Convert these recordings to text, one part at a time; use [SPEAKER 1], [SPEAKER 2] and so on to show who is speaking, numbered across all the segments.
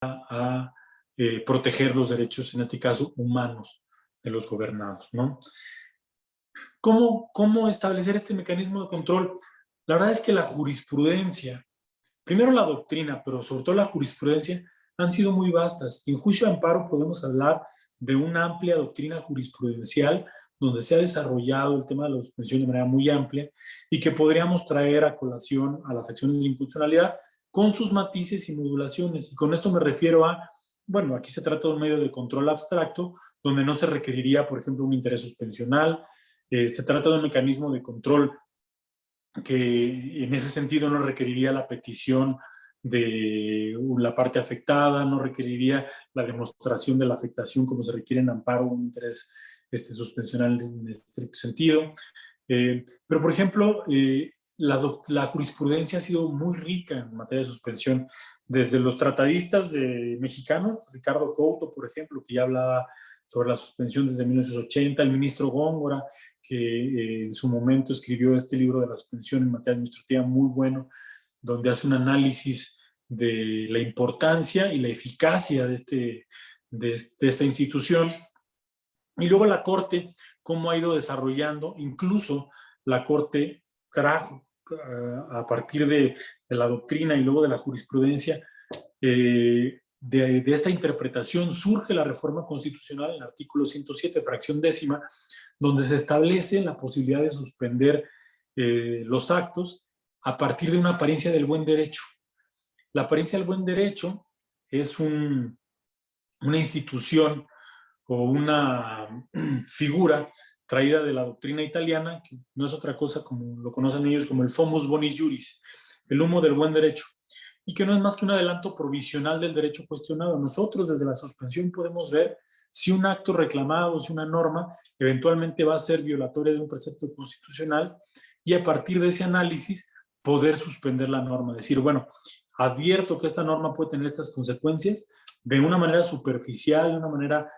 [SPEAKER 1] a proteger los derechos, en este caso, humanos de los gobernados, ¿no? ¿Cómo establecer este mecanismo de control? La verdad es que la jurisprudencia, primero la doctrina, pero sobre todo la jurisprudencia, han sido muy vastas. En juicio de amparo podemos hablar de una amplia doctrina jurisprudencial donde se ha desarrollado el tema de la suspensión de manera muy amplia y que podríamos traer a colación a las acciones de inconstitucionalidad con sus matices y modulaciones. Y con esto me refiero a, bueno, aquí se trata de un medio de control abstracto donde no se requeriría, por ejemplo, un interés suspensional. Se trata de un mecanismo de control que en ese sentido no requeriría la petición de la parte afectada, no requeriría la demostración de la afectación como se requiere en amparo o un interés suspensional en estricto sentido. Pero, por ejemplo, la jurisprudencia ha sido muy rica en materia de suspensión, desde los tratadistas mexicanos, Ricardo Couto, por ejemplo, que ya hablaba sobre la suspensión desde 1980, el ministro Góngora, que en su momento escribió este libro de la suspensión en materia administrativa muy bueno, donde hace un análisis de la importancia y la eficacia de esta institución. Y luego la Corte, cómo ha ido desarrollando, incluso la Corte trajo a partir de la doctrina y luego de la jurisprudencia, de esta interpretación surge la reforma constitucional en el artículo 107, fracción décima, donde se establece la posibilidad de suspender los actos a partir de una apariencia del buen derecho. La apariencia del buen derecho es una institución o una figura traída de la doctrina italiana, que no es otra cosa, como lo conocen ellos, como el Fomus Bonis Juris, el humo del buen derecho, y que no es más que un adelanto provisional del derecho cuestionado. Nosotros desde la suspensión podemos ver si un acto reclamado, si una norma eventualmente va a ser violatoria de un precepto constitucional, y a partir de ese análisis poder suspender la norma, decir, bueno, advierto que esta norma puede tener estas consecuencias de una manera superficial, de una manera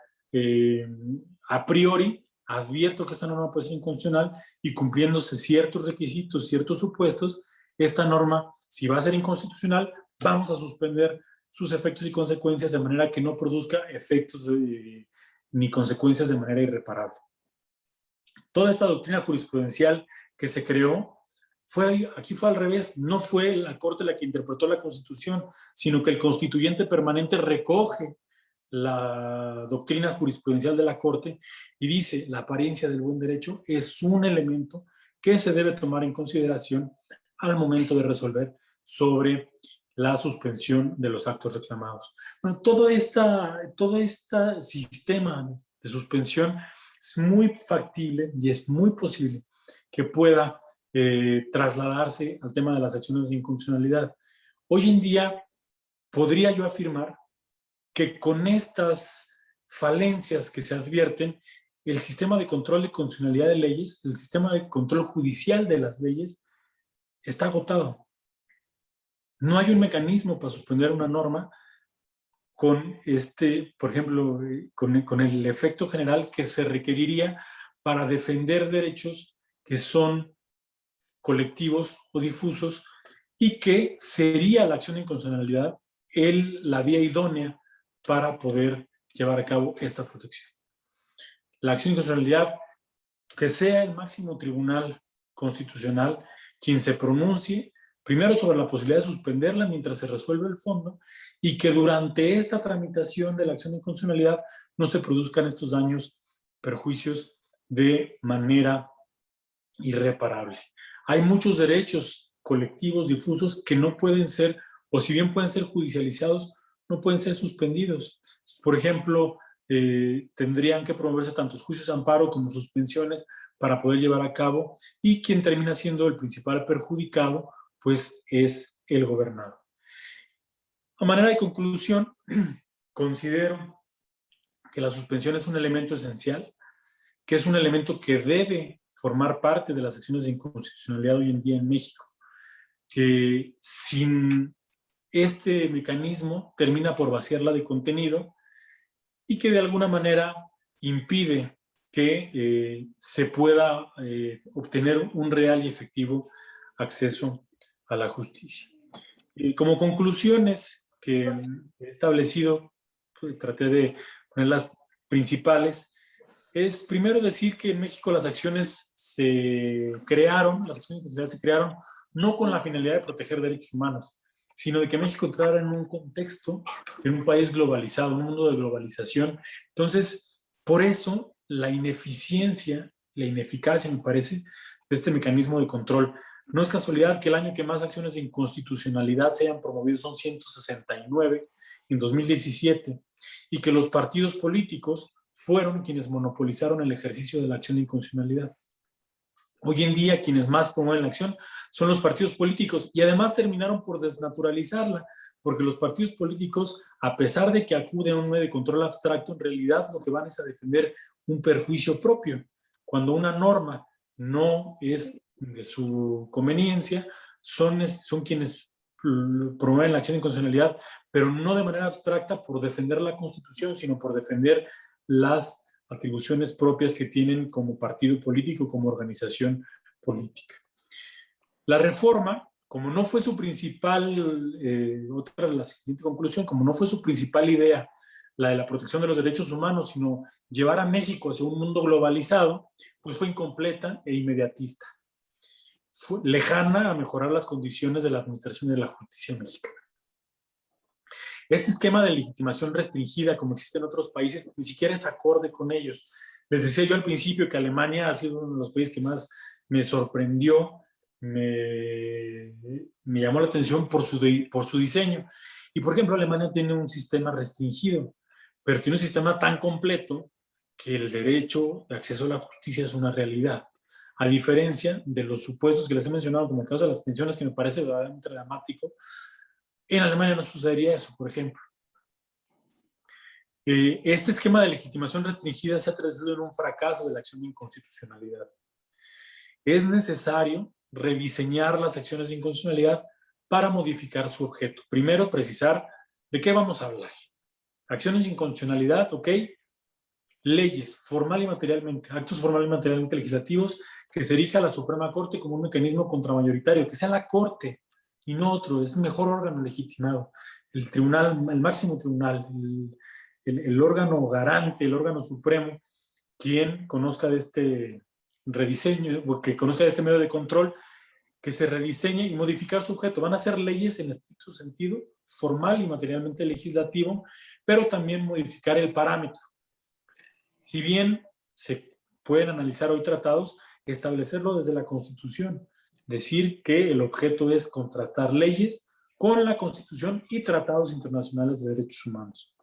[SPEAKER 1] a priori, advierto que esta norma puede ser inconstitucional y cumpliéndose ciertos requisitos, ciertos supuestos, esta norma, si va a ser inconstitucional, vamos a suspender sus efectos y consecuencias de manera que no produzca efectos ni consecuencias de manera irreparable. Toda esta doctrina jurisprudencial que se creó, aquí fue al revés, no fue la Corte la que interpretó la Constitución, sino que el constituyente permanente recoge la doctrina jurisprudencial de la Corte y dice, la apariencia del buen derecho es un elemento que se debe tomar en consideración al momento de resolver sobre la suspensión de los actos reclamados. Bueno, todo este sistema de suspensión es muy factible y es muy posible que pueda trasladarse al tema de las acciones de inconstitucionalidad. Hoy en día podría yo afirmar que con estas falencias que se advierten, el sistema de control de constitucionalidad de leyes, el sistema de control judicial de las leyes, está agotado. No hay un mecanismo para suspender una norma con por ejemplo, con el efecto general que se requeriría para defender derechos que son colectivos o difusos y que sería la acción de inconstitucionalidad la vía idónea para poder llevar a cabo esta protección. La acción de inconstitucionalidad, que sea el máximo tribunal constitucional quien se pronuncie primero sobre la posibilidad de suspenderla mientras se resuelve el fondo y que durante esta tramitación de la acción de inconstitucionalidad no se produzcan estos daños, perjuicios de manera irreparable. Hay muchos derechos colectivos difusos que no pueden ser, o si bien pueden ser judicializados, no pueden ser suspendidos. Por ejemplo, tendrían que promoverse tantos juicios de amparo como suspensiones para poder llevar a cabo, y quien termina siendo el principal perjudicado, pues es el gobernado. A manera de conclusión, considero que la suspensión es un elemento esencial, que es un elemento que debe formar parte de las acciones de inconstitucionalidad hoy en día en México, que sin este mecanismo termina por vaciarla de contenido y que de alguna manera impide que se pueda obtener un real y efectivo acceso a la justicia. Como conclusiones, que he establecido, pues, traté de poner las principales, es primero decir que en México las acciones las acciones constitucionales se crearon no con la finalidad de proteger derechos humanos, sino de que México entrara en un contexto, en un país globalizado, en un mundo de globalización. Entonces, por eso la ineficiencia, la ineficacia, me parece, de este mecanismo de control. No es casualidad que el año que más acciones de inconstitucionalidad se hayan promovido son 169 en 2017 y que los partidos políticos fueron quienes monopolizaron el ejercicio de la acción de inconstitucionalidad. Hoy en día quienes más promueven la acción son los partidos políticos y además terminaron por desnaturalizarla, porque los partidos políticos, a pesar de que acuden a un medio de control abstracto, en realidad lo que van es a defender un perjuicio propio. Cuando una norma no es de su conveniencia, son quienes promueven la acción de inconstitucionalidad, pero no de manera abstracta por defender la Constitución, sino por defender las atribuciones propias que tienen como partido político, como organización política. La reforma, como no fue su principal, otra de la siguiente conclusión, como no fue su principal idea, la de la protección de los derechos humanos, sino llevar a México hacia un mundo globalizado, pues fue incompleta e inmediatista. Fue lejana a mejorar las condiciones de la administración de la justicia mexicana. Este esquema de legitimación restringida, como existe en otros países, ni siquiera es acorde con ellos. Les decía yo al principio que Alemania ha sido uno de los países que más me sorprendió, me llamó la atención por su diseño. Y, por ejemplo, Alemania tiene un sistema restringido, pero tiene un sistema tan completo que el derecho de acceso a la justicia es una realidad. A diferencia de los supuestos que les he mencionado, como el caso de las pensiones, que me parece verdaderamente dramático, en Alemania no sucedería eso, por ejemplo. Este esquema de legitimación restringida se ha traducido en un fracaso de la acción de inconstitucionalidad. Es necesario rediseñar las acciones de inconstitucionalidad para modificar su objeto. Primero, precisar de qué vamos a hablar. Acciones de inconstitucionalidad, ok. Leyes, formal y materialmente, actos formal y materialmente legislativos que se erija a la Suprema Corte como un mecanismo contramayoritario, que sea la Corte y no otro, es el mejor órgano legitimado. El tribunal, el máximo tribunal, el órgano garante, el órgano supremo, quien conozca de este rediseño, que conozca de este medio de control, que se rediseñe y modificar su objeto. Van a ser leyes en estricto sentido, formal y materialmente legislativo, pero también modificar el parámetro. Si bien se pueden analizar hoy tratados, establecerlo desde la Constitución, decir que el objeto es contrastar leyes con la Constitución y tratados internacionales de derechos humanos.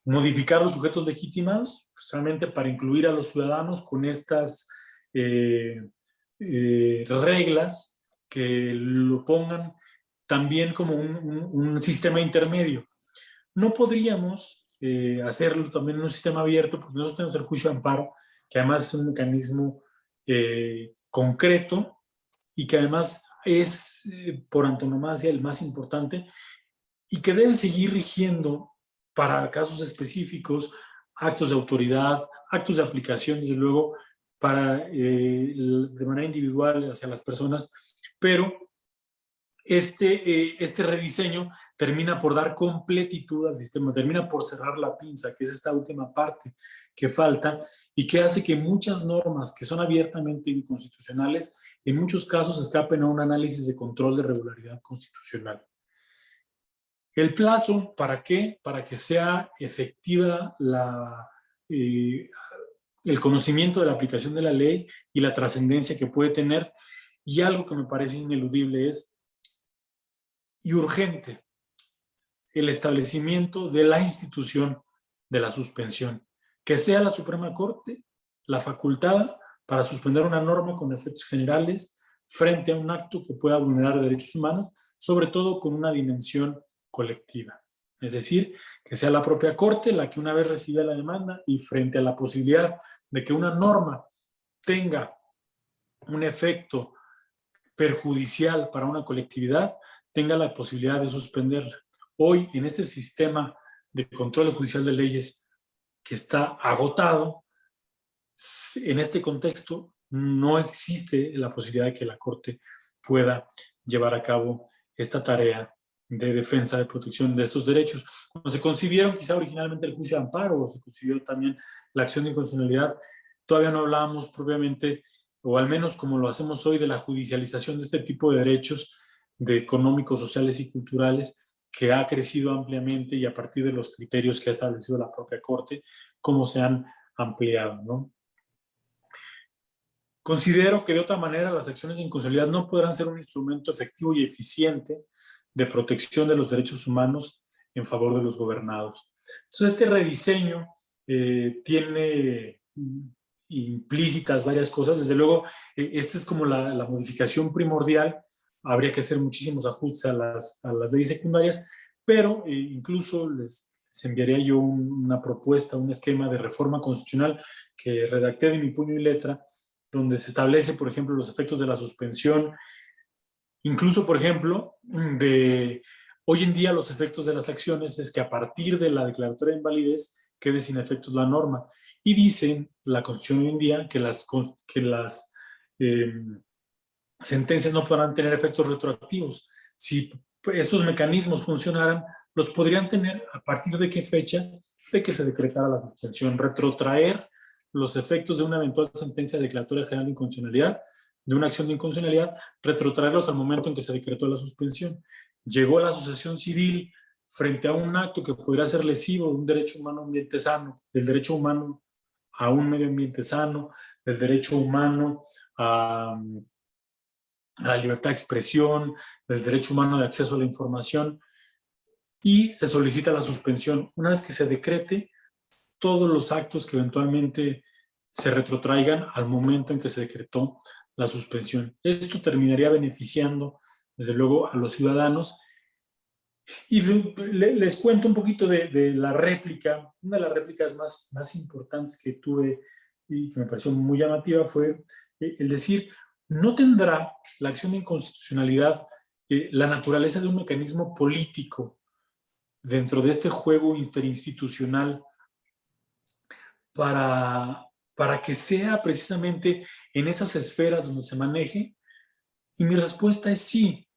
[SPEAKER 1] Modificar los sujetos legitimados, precisamente para incluir a los ciudadanos con estas reglas que lo pongan también como un sistema intermedio. No podríamos hacerlo también en un sistema abierto, porque nosotros tenemos el juicio de amparo, que además es un mecanismo concreto y que además es por antonomasia el más importante y que debe seguir rigiendo para casos específicos, actos de autoridad, actos de aplicación, desde luego, de manera individual hacia las personas, pero este rediseño termina por dar completitud al sistema, termina por cerrar la pinza, que es esta última parte que falta y que hace que muchas normas que son abiertamente inconstitucionales, en muchos casos escapen a un análisis de control de regularidad constitucional. El plazo, ¿para qué? Para que sea efectiva el conocimiento de la aplicación de la ley y la trascendencia que puede tener. Y algo que me parece ineludible y urgente, el establecimiento de la institución de la suspensión, que sea la Suprema Corte la facultada para suspender una norma con efectos generales frente a un acto que pueda vulnerar derechos humanos, sobre todo con una dimensión colectiva. Es decir, que sea la propia Corte la que una vez reciba la demanda y frente a la posibilidad de que una norma tenga un efecto perjudicial para una colectividad, tenga la posibilidad de suspenderla. Hoy, en este sistema de control judicial de leyes que está agotado, en este contexto no existe la posibilidad de que la Corte pueda llevar a cabo esta tarea de defensa, de protección de estos derechos. Cuando se concibieron quizá originalmente el juicio de amparo, o se concibió también la acción de inconstitucionalidad, todavía no hablábamos propiamente, o al menos como lo hacemos hoy, de la judicialización de este tipo de derechos de económicos, sociales y culturales, que ha crecido ampliamente y a partir de los criterios que ha establecido la propia Corte, cómo se han ampliado, ¿no? Considero que de otra manera las acciones de inconstitucionalidad no podrán ser un instrumento efectivo y eficiente de protección de los derechos humanos en favor de los gobernados. Entonces, este rediseño tiene implícitas varias cosas. Desde luego, esta es como la modificación primordial. Habría que hacer muchísimos ajustes a las leyes secundarias, pero incluso les enviaría yo una propuesta, un esquema de reforma constitucional que redacté de mi puño y letra, donde se establece, por ejemplo, los efectos de la suspensión, incluso, por ejemplo, hoy en día los efectos de las acciones es que a partir de la declaratoria de invalidez quede sin efectos la norma. Y dicen la Constitución hoy en día que las sentencias no podrán tener efectos retroactivos. Si estos mecanismos funcionaran, los podrían tener a partir de qué fecha de que se decretara la suspensión, retrotraer los efectos de una eventual sentencia declaratoria general de inconstitucionalidad, de una acción de inconstitucionalidad, retrotraerlos al momento en que se decretó la suspensión. Llegó la asociación civil frente a un acto que podría ser lesivo de un derecho humano a un ambiente sano, del derecho humano a un medio ambiente sano, del derecho humano a la libertad de expresión, del derecho humano de acceso a la información, y se solicita la suspensión. Una vez que se decrete, todos los actos que eventualmente se retrotraigan al momento en que se decretó la suspensión. Esto terminaría beneficiando, desde luego, a los ciudadanos. Y les cuento un poquito de la réplica. Una de las réplicas más importantes que tuve y que me pareció muy llamativa fue el decir, no tendrá la acción de inconstitucionalidad la naturaleza de un mecanismo político dentro de este juego interinstitucional para que sea precisamente en esas esferas donde se maneje. Y mi respuesta es sí,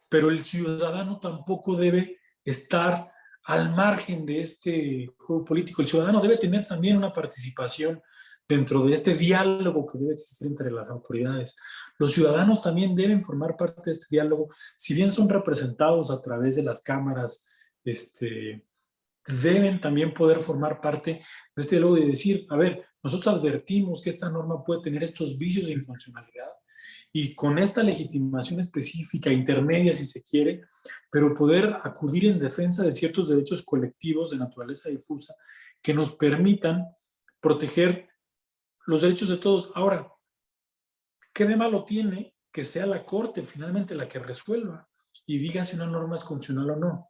[SPEAKER 1] pero el ciudadano tampoco debe estar al margen de este juego político. El ciudadano debe tener también una participación dentro de este diálogo que debe existir entre las autoridades. Los ciudadanos también deben formar parte de este diálogo, si bien son representados a través de las cámaras, deben también poder formar parte de este diálogo y decir, a ver, nosotros advertimos que esta norma puede tener estos vicios de inconstitucionalidad, y con esta legitimación específica, intermedia si se quiere, pero poder acudir en defensa de ciertos derechos colectivos de naturaleza difusa que nos permitan proteger los derechos de todos. Ahora, ¿qué de malo tiene que sea la Corte finalmente la que resuelva y diga si una norma es constitucional o no?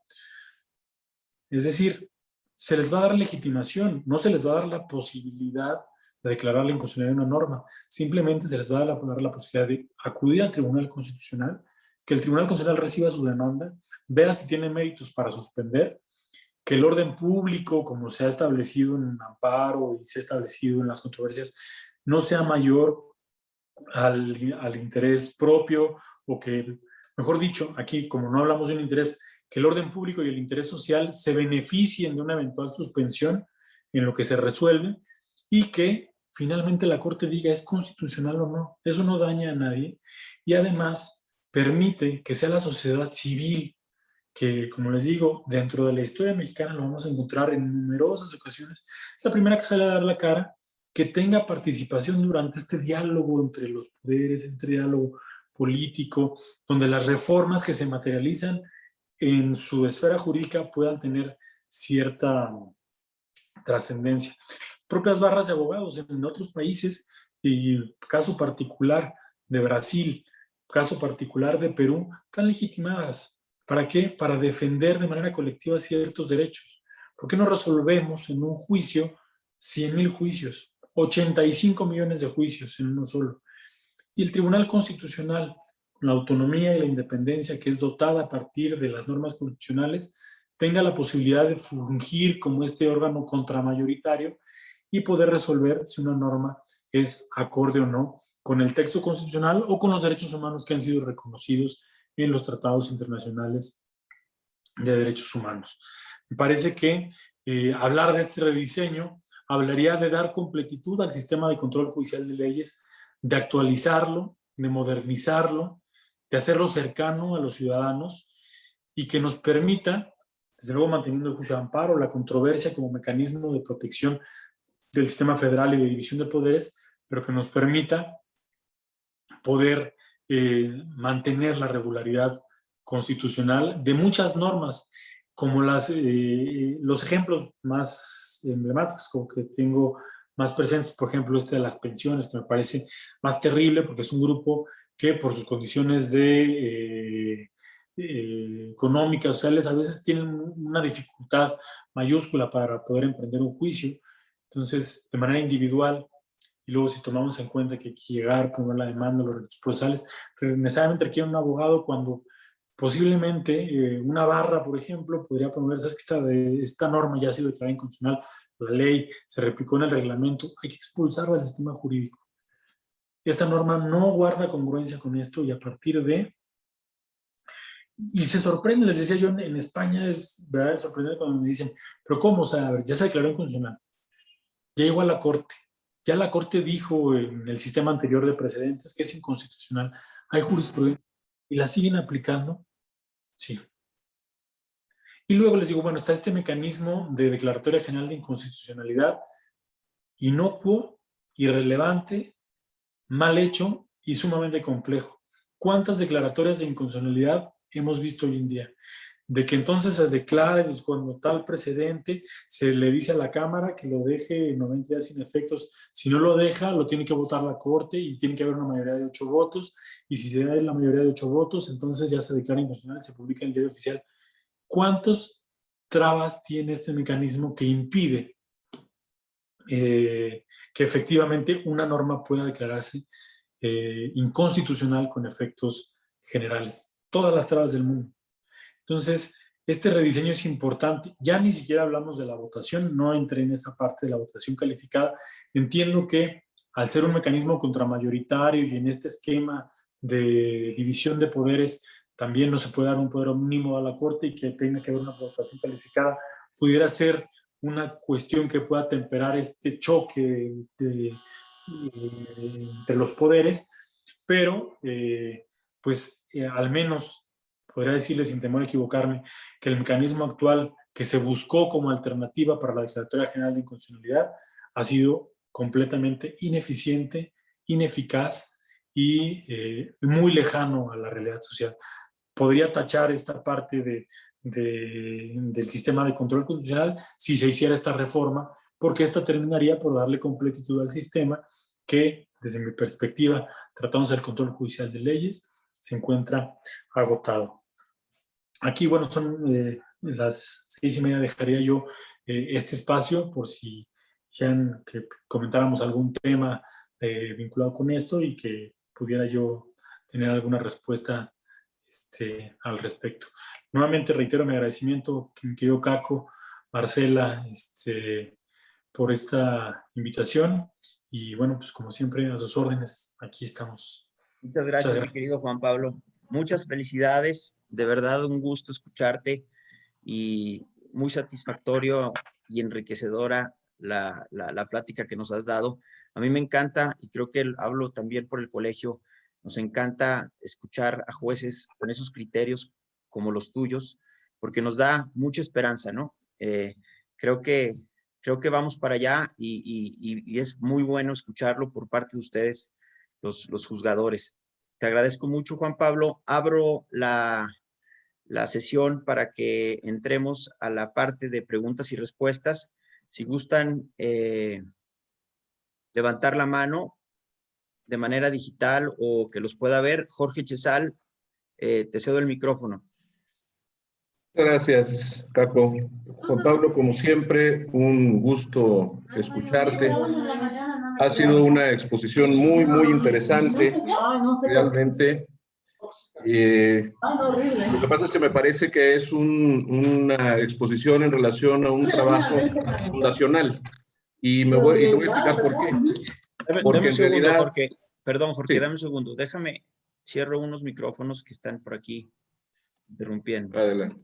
[SPEAKER 1] Es decir, se les va a dar legitimación, no se les va a dar la posibilidad de declarar la inconstitucionalidad de una norma. Simplemente se les va a dar la posibilidad de acudir al Tribunal Constitucional, que el Tribunal Constitucional reciba su demanda, vea si tiene méritos para suspender, que el orden público, como se ha establecido en amparo y se ha establecido en las controversias, no sea mayor al interés propio, o que, mejor dicho, aquí como no hablamos de un interés, que el orden público y el interés social se beneficien de una eventual suspensión en lo que se resuelve, y que finalmente la Corte diga es constitucional o no. Eso no daña a nadie y además permite que sea la sociedad civil que, como les digo, dentro de la historia mexicana lo vamos a encontrar en numerosas ocasiones. Es la primera que sale a dar la cara, que tenga participación durante este diálogo entre los poderes, entre diálogo político, donde las reformas que se materializan en su esfera jurídica puedan tener cierta trascendencia. Propias barras de abogados en otros países, y caso particular de Brasil, caso particular de Perú, están legitimadas. ¿Para qué? Para defender de manera colectiva ciertos derechos. ¿Por qué no resolvemos en un juicio 100,000 juicios, 85 millones de juicios en uno solo? Y el Tribunal Constitucional, con la autonomía y la independencia que es dotada a partir de las normas constitucionales, tenga la posibilidad de fungir como este órgano contramayoritario y poder resolver si una norma es acorde o no con el texto constitucional o con los derechos humanos que han sido reconocidos en los tratados internacionales de Derechos Humanos. Me parece que hablar de este rediseño hablaría de dar completitud al sistema de control judicial de leyes, de actualizarlo, de modernizarlo, de hacerlo cercano a los ciudadanos y que nos permita, desde luego manteniendo el juicio de amparo, la controversia como mecanismo de protección del sistema federal y de división de poderes, pero que nos permita poder mantener la regularidad constitucional de muchas normas, como los ejemplos más emblemáticos, como que tengo más presentes, por ejemplo, este de las pensiones, que me parece más terrible porque es un grupo que por sus condiciones económicas, sociales, a veces tienen una dificultad mayúscula para poder emprender un juicio. Entonces, de manera individual, y luego si tomamos en cuenta que hay que llegar, poner la demanda, los recursos procesales, necesariamente requiere un abogado cuando posiblemente una barra, por ejemplo, podría poner, ¿sabes que esta norma ya ha sido declarada inconstitucional? La ley se replicó en el reglamento, hay que expulsarla del sistema jurídico. Esta norma no guarda congruencia con esto y a partir de... Y se sorprende, les decía yo, en España es verdad sorprendente cuando me dicen, pero ¿cómo? O sea, a ver, ya se declaró inconstitucional, ya llegó a la Corte, ya la Corte dijo en el sistema anterior de precedentes que es inconstitucional, hay jurisprudencia y la siguen aplicando, sí. Y luego les digo, bueno, está este mecanismo de declaratoria general de inconstitucionalidad inocuo, irrelevante, mal hecho y sumamente complejo. ¿Cuántas declaratorias de inconstitucionalidad hemos visto hoy en día? De que entonces se declare cuando tal precedente, se le dice a la Cámara que lo deje 90 días sin efectos. Si no lo deja, lo tiene que votar la Corte y tiene que haber una mayoría de 8 votos. Y si se da la mayoría de 8 votos, entonces ya se declara inconstitucional y se publica en el diario oficial. ¿Cuántos trabas tiene este mecanismo que impide que efectivamente una norma pueda declararse inconstitucional con efectos generales? Todas las trabas del mundo. Entonces, este rediseño es importante. Ya ni siquiera hablamos de la votación, no entré en esa parte de la votación calificada. Entiendo que al ser un mecanismo contramayoritario y en este esquema de división de poderes, también no se puede dar un poder mínimo a la Corte y que tenga que haber una votación calificada, pudiera ser una cuestión que pueda temperar este choque entre los poderes, pero al menos podría decirles sin temor a equivocarme que el mecanismo actual que se buscó como alternativa para la Declaratoria General de Inconstitucionalidad ha sido completamente ineficiente, ineficaz y muy lejano a la realidad social. Podría tachar esta parte del sistema de control constitucional si se hiciera esta reforma, porque esta terminaría por darle completitud al sistema que, desde mi perspectiva, tratándose del control judicial de leyes, se encuentra agotado. Aquí, bueno, son las 6:30, dejaría yo este espacio por si quisieran que comentáramos algún tema vinculado con esto y que pudiera yo tener alguna respuesta al respecto. Nuevamente reitero mi agradecimiento, mi querido Caco, Marcela, por esta invitación y bueno, pues como siempre a sus órdenes, aquí estamos.
[SPEAKER 2] Muchas gracias, mi querido Juan Pablo. Muchas felicidades, de verdad un gusto escucharte y muy satisfactorio y enriquecedora la plática que nos has dado. A mí me encanta, y creo que hablo también por el colegio, nos encanta escuchar a jueces con esos criterios como los tuyos, porque nos da mucha esperanza, ¿no? Creo que vamos para allá y es muy bueno escucharlo por parte de ustedes, los juzgadores. Te agradezco mucho, Juan Pablo. Abro la sesión para que entremos a la parte de preguntas y respuestas. Si gustan levantar la mano de manera digital o que los pueda ver, Jorge Chesal, te cedo el micrófono.
[SPEAKER 3] Gracias, Caco. Juan Pablo, como siempre, un gusto escucharte. Ha sido una exposición muy, muy interesante, realmente. Lo que pasa es que me parece que es una exposición en relación a un trabajo fundacional. Y te voy a explicar por qué.
[SPEAKER 2] Porque en realidad... Jorge. Perdón, Jorge,
[SPEAKER 3] sí.
[SPEAKER 2] Dame un segundo. Déjame, cierro unos micrófonos que están por aquí interrumpiendo.
[SPEAKER 3] Adelante.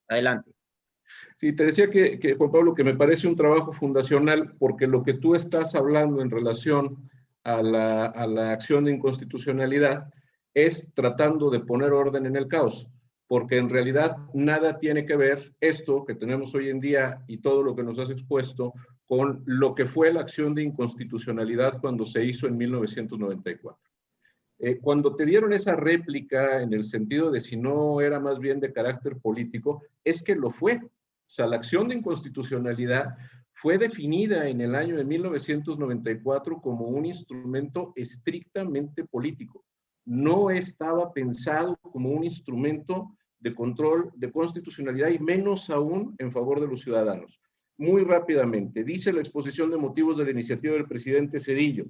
[SPEAKER 2] Adelante.
[SPEAKER 3] Sí, te decía que, Juan Pablo, que me parece un trabajo fundacional porque lo que tú estás hablando en relación a la acción de inconstitucionalidad es tratando de poner orden en el caos, porque en realidad nada tiene que ver esto que tenemos hoy en día y todo lo que nos has expuesto con lo que fue la acción de inconstitucionalidad cuando se hizo en 1994. Cuando te dieron esa réplica en el sentido de si no era más bien de carácter político, es que lo fue. O sea, la acción de inconstitucionalidad fue definida en el año de 1994 como un instrumento estrictamente político. No estaba pensado como un instrumento de control de constitucionalidad y menos aún en favor de los ciudadanos. Muy rápidamente, dice la exposición de motivos de la iniciativa del presidente Zedillo,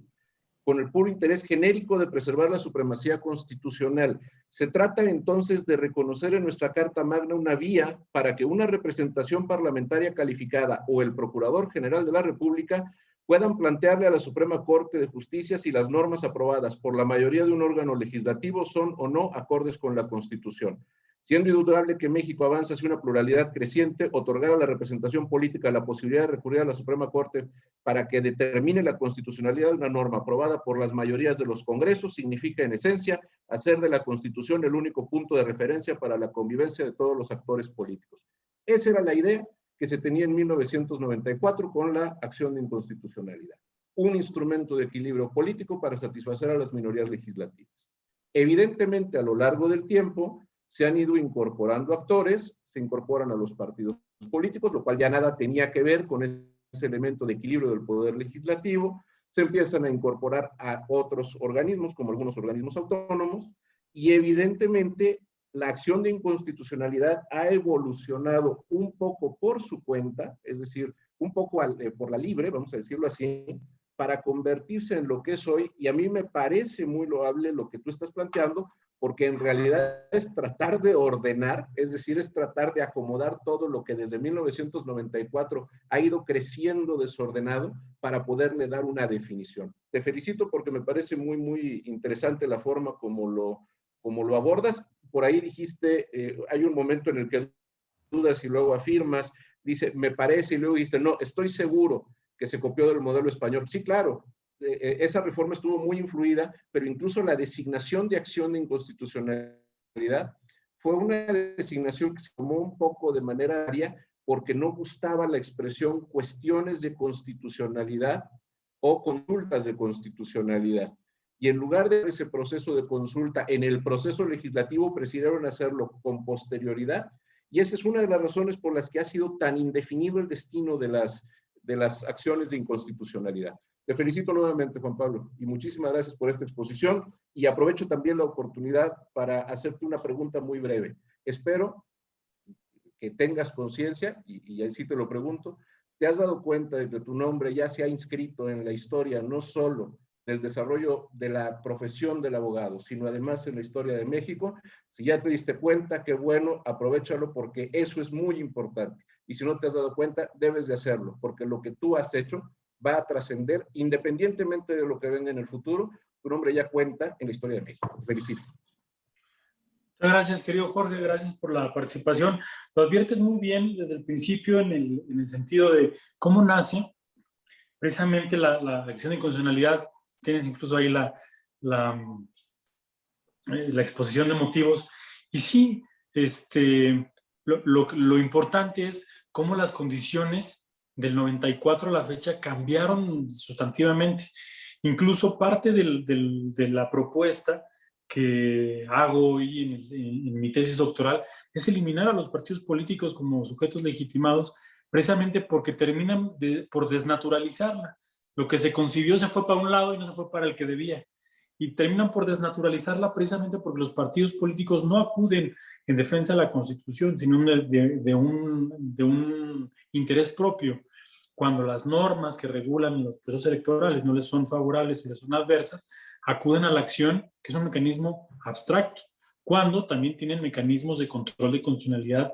[SPEAKER 3] con el puro interés genérico de preservar la supremacía constitucional. Se trata entonces de reconocer en nuestra Carta Magna una vía para que una representación parlamentaria calificada o el Procurador General de la República puedan plantearle a la Suprema Corte de Justicia si las normas aprobadas por la mayoría de un órgano legislativo son o no acordes con la Constitución. Siendo indudable que México avanza hacia una pluralidad creciente, otorgar a la representación política la posibilidad de recurrir a la Suprema Corte para que determine la constitucionalidad de una norma aprobada por las mayorías de los congresos significa, en esencia, hacer de la Constitución el único punto de referencia para la convivencia de todos los actores políticos. Esa era la idea que se tenía en 1994 con la acción de inconstitucionalidad. Un instrumento de equilibrio político para satisfacer a las minorías legislativas. Evidentemente, a lo largo del tiempo, se han ido incorporando actores, se incorporan a los partidos políticos, lo cual ya nada tenía que ver con ese elemento de equilibrio del poder legislativo, se empiezan a incorporar a otros organismos, como algunos organismos autónomos, y evidentemente la acción de inconstitucionalidad ha evolucionado un poco por su cuenta, es decir, un poco por la libre, vamos a decirlo así, para convertirse en lo que es hoy, y a mí me parece muy loable lo que tú estás planteando, porque en realidad es tratar de ordenar, es decir, es tratar de acomodar todo lo que desde 1994 ha ido creciendo desordenado para poderle dar una definición. Te felicito porque me parece muy, muy interesante la forma como lo abordas. Por ahí dijiste, hay un momento en el que dudas y luego afirmas, dice, me parece, y luego dijiste, no, estoy seguro que se copió del modelo español. Sí, claro. Esa reforma estuvo muy influida, pero incluso la designación de acción de inconstitucionalidad fue una designación que se tomó un poco de manera aria porque no gustaba la expresión cuestiones de constitucionalidad o consultas de constitucionalidad. Y en lugar de ese proceso de consulta en el proceso legislativo, prefirieron hacerlo con posterioridad. Y esa es una de las razones por las que ha sido tan indefinido el destino de las acciones de inconstitucionalidad. Te felicito nuevamente, Juan Pablo, y muchísimas gracias por esta exposición. Y aprovecho también la oportunidad para hacerte una pregunta muy breve. Espero que tengas conciencia, y así te lo pregunto, ¿te has dado cuenta de que tu nombre ya se ha inscrito en la historia, no solo del desarrollo de la profesión del abogado, sino además en la historia de México? Si ya te diste cuenta, qué bueno, aprovéchalo porque eso es muy importante. Y si no te has dado cuenta, debes de hacerlo, porque lo que tú has hecho va a trascender, independientemente de lo que venga en el futuro, tu nombre ya cuenta en la historia de México. Felicito.
[SPEAKER 1] Muchas gracias, querido Jorge, gracias por la participación. Lo adviertes muy bien desde el principio en el sentido de cómo nace precisamente la acción de inconstitucionalidad. Tienes incluso ahí la exposición de motivos. Y sí, lo importante es cómo las condiciones del 94 a la fecha cambiaron sustantivamente. Incluso parte de la propuesta que hago hoy en mi tesis doctoral es eliminar a los partidos políticos como sujetos legitimados, precisamente porque terminan por desnaturalizarla. Lo que se concibió se fue para un lado y no se fue para el que debía. Y terminan por desnaturalizarla precisamente porque los partidos políticos no acuden en defensa de la Constitución, sino de un interés propio. Cuando las normas que regulan los procesos electorales no les son favorables o les son adversas, acuden a la acción, que es un mecanismo abstracto, cuando también tienen mecanismos de control de constitucionalidad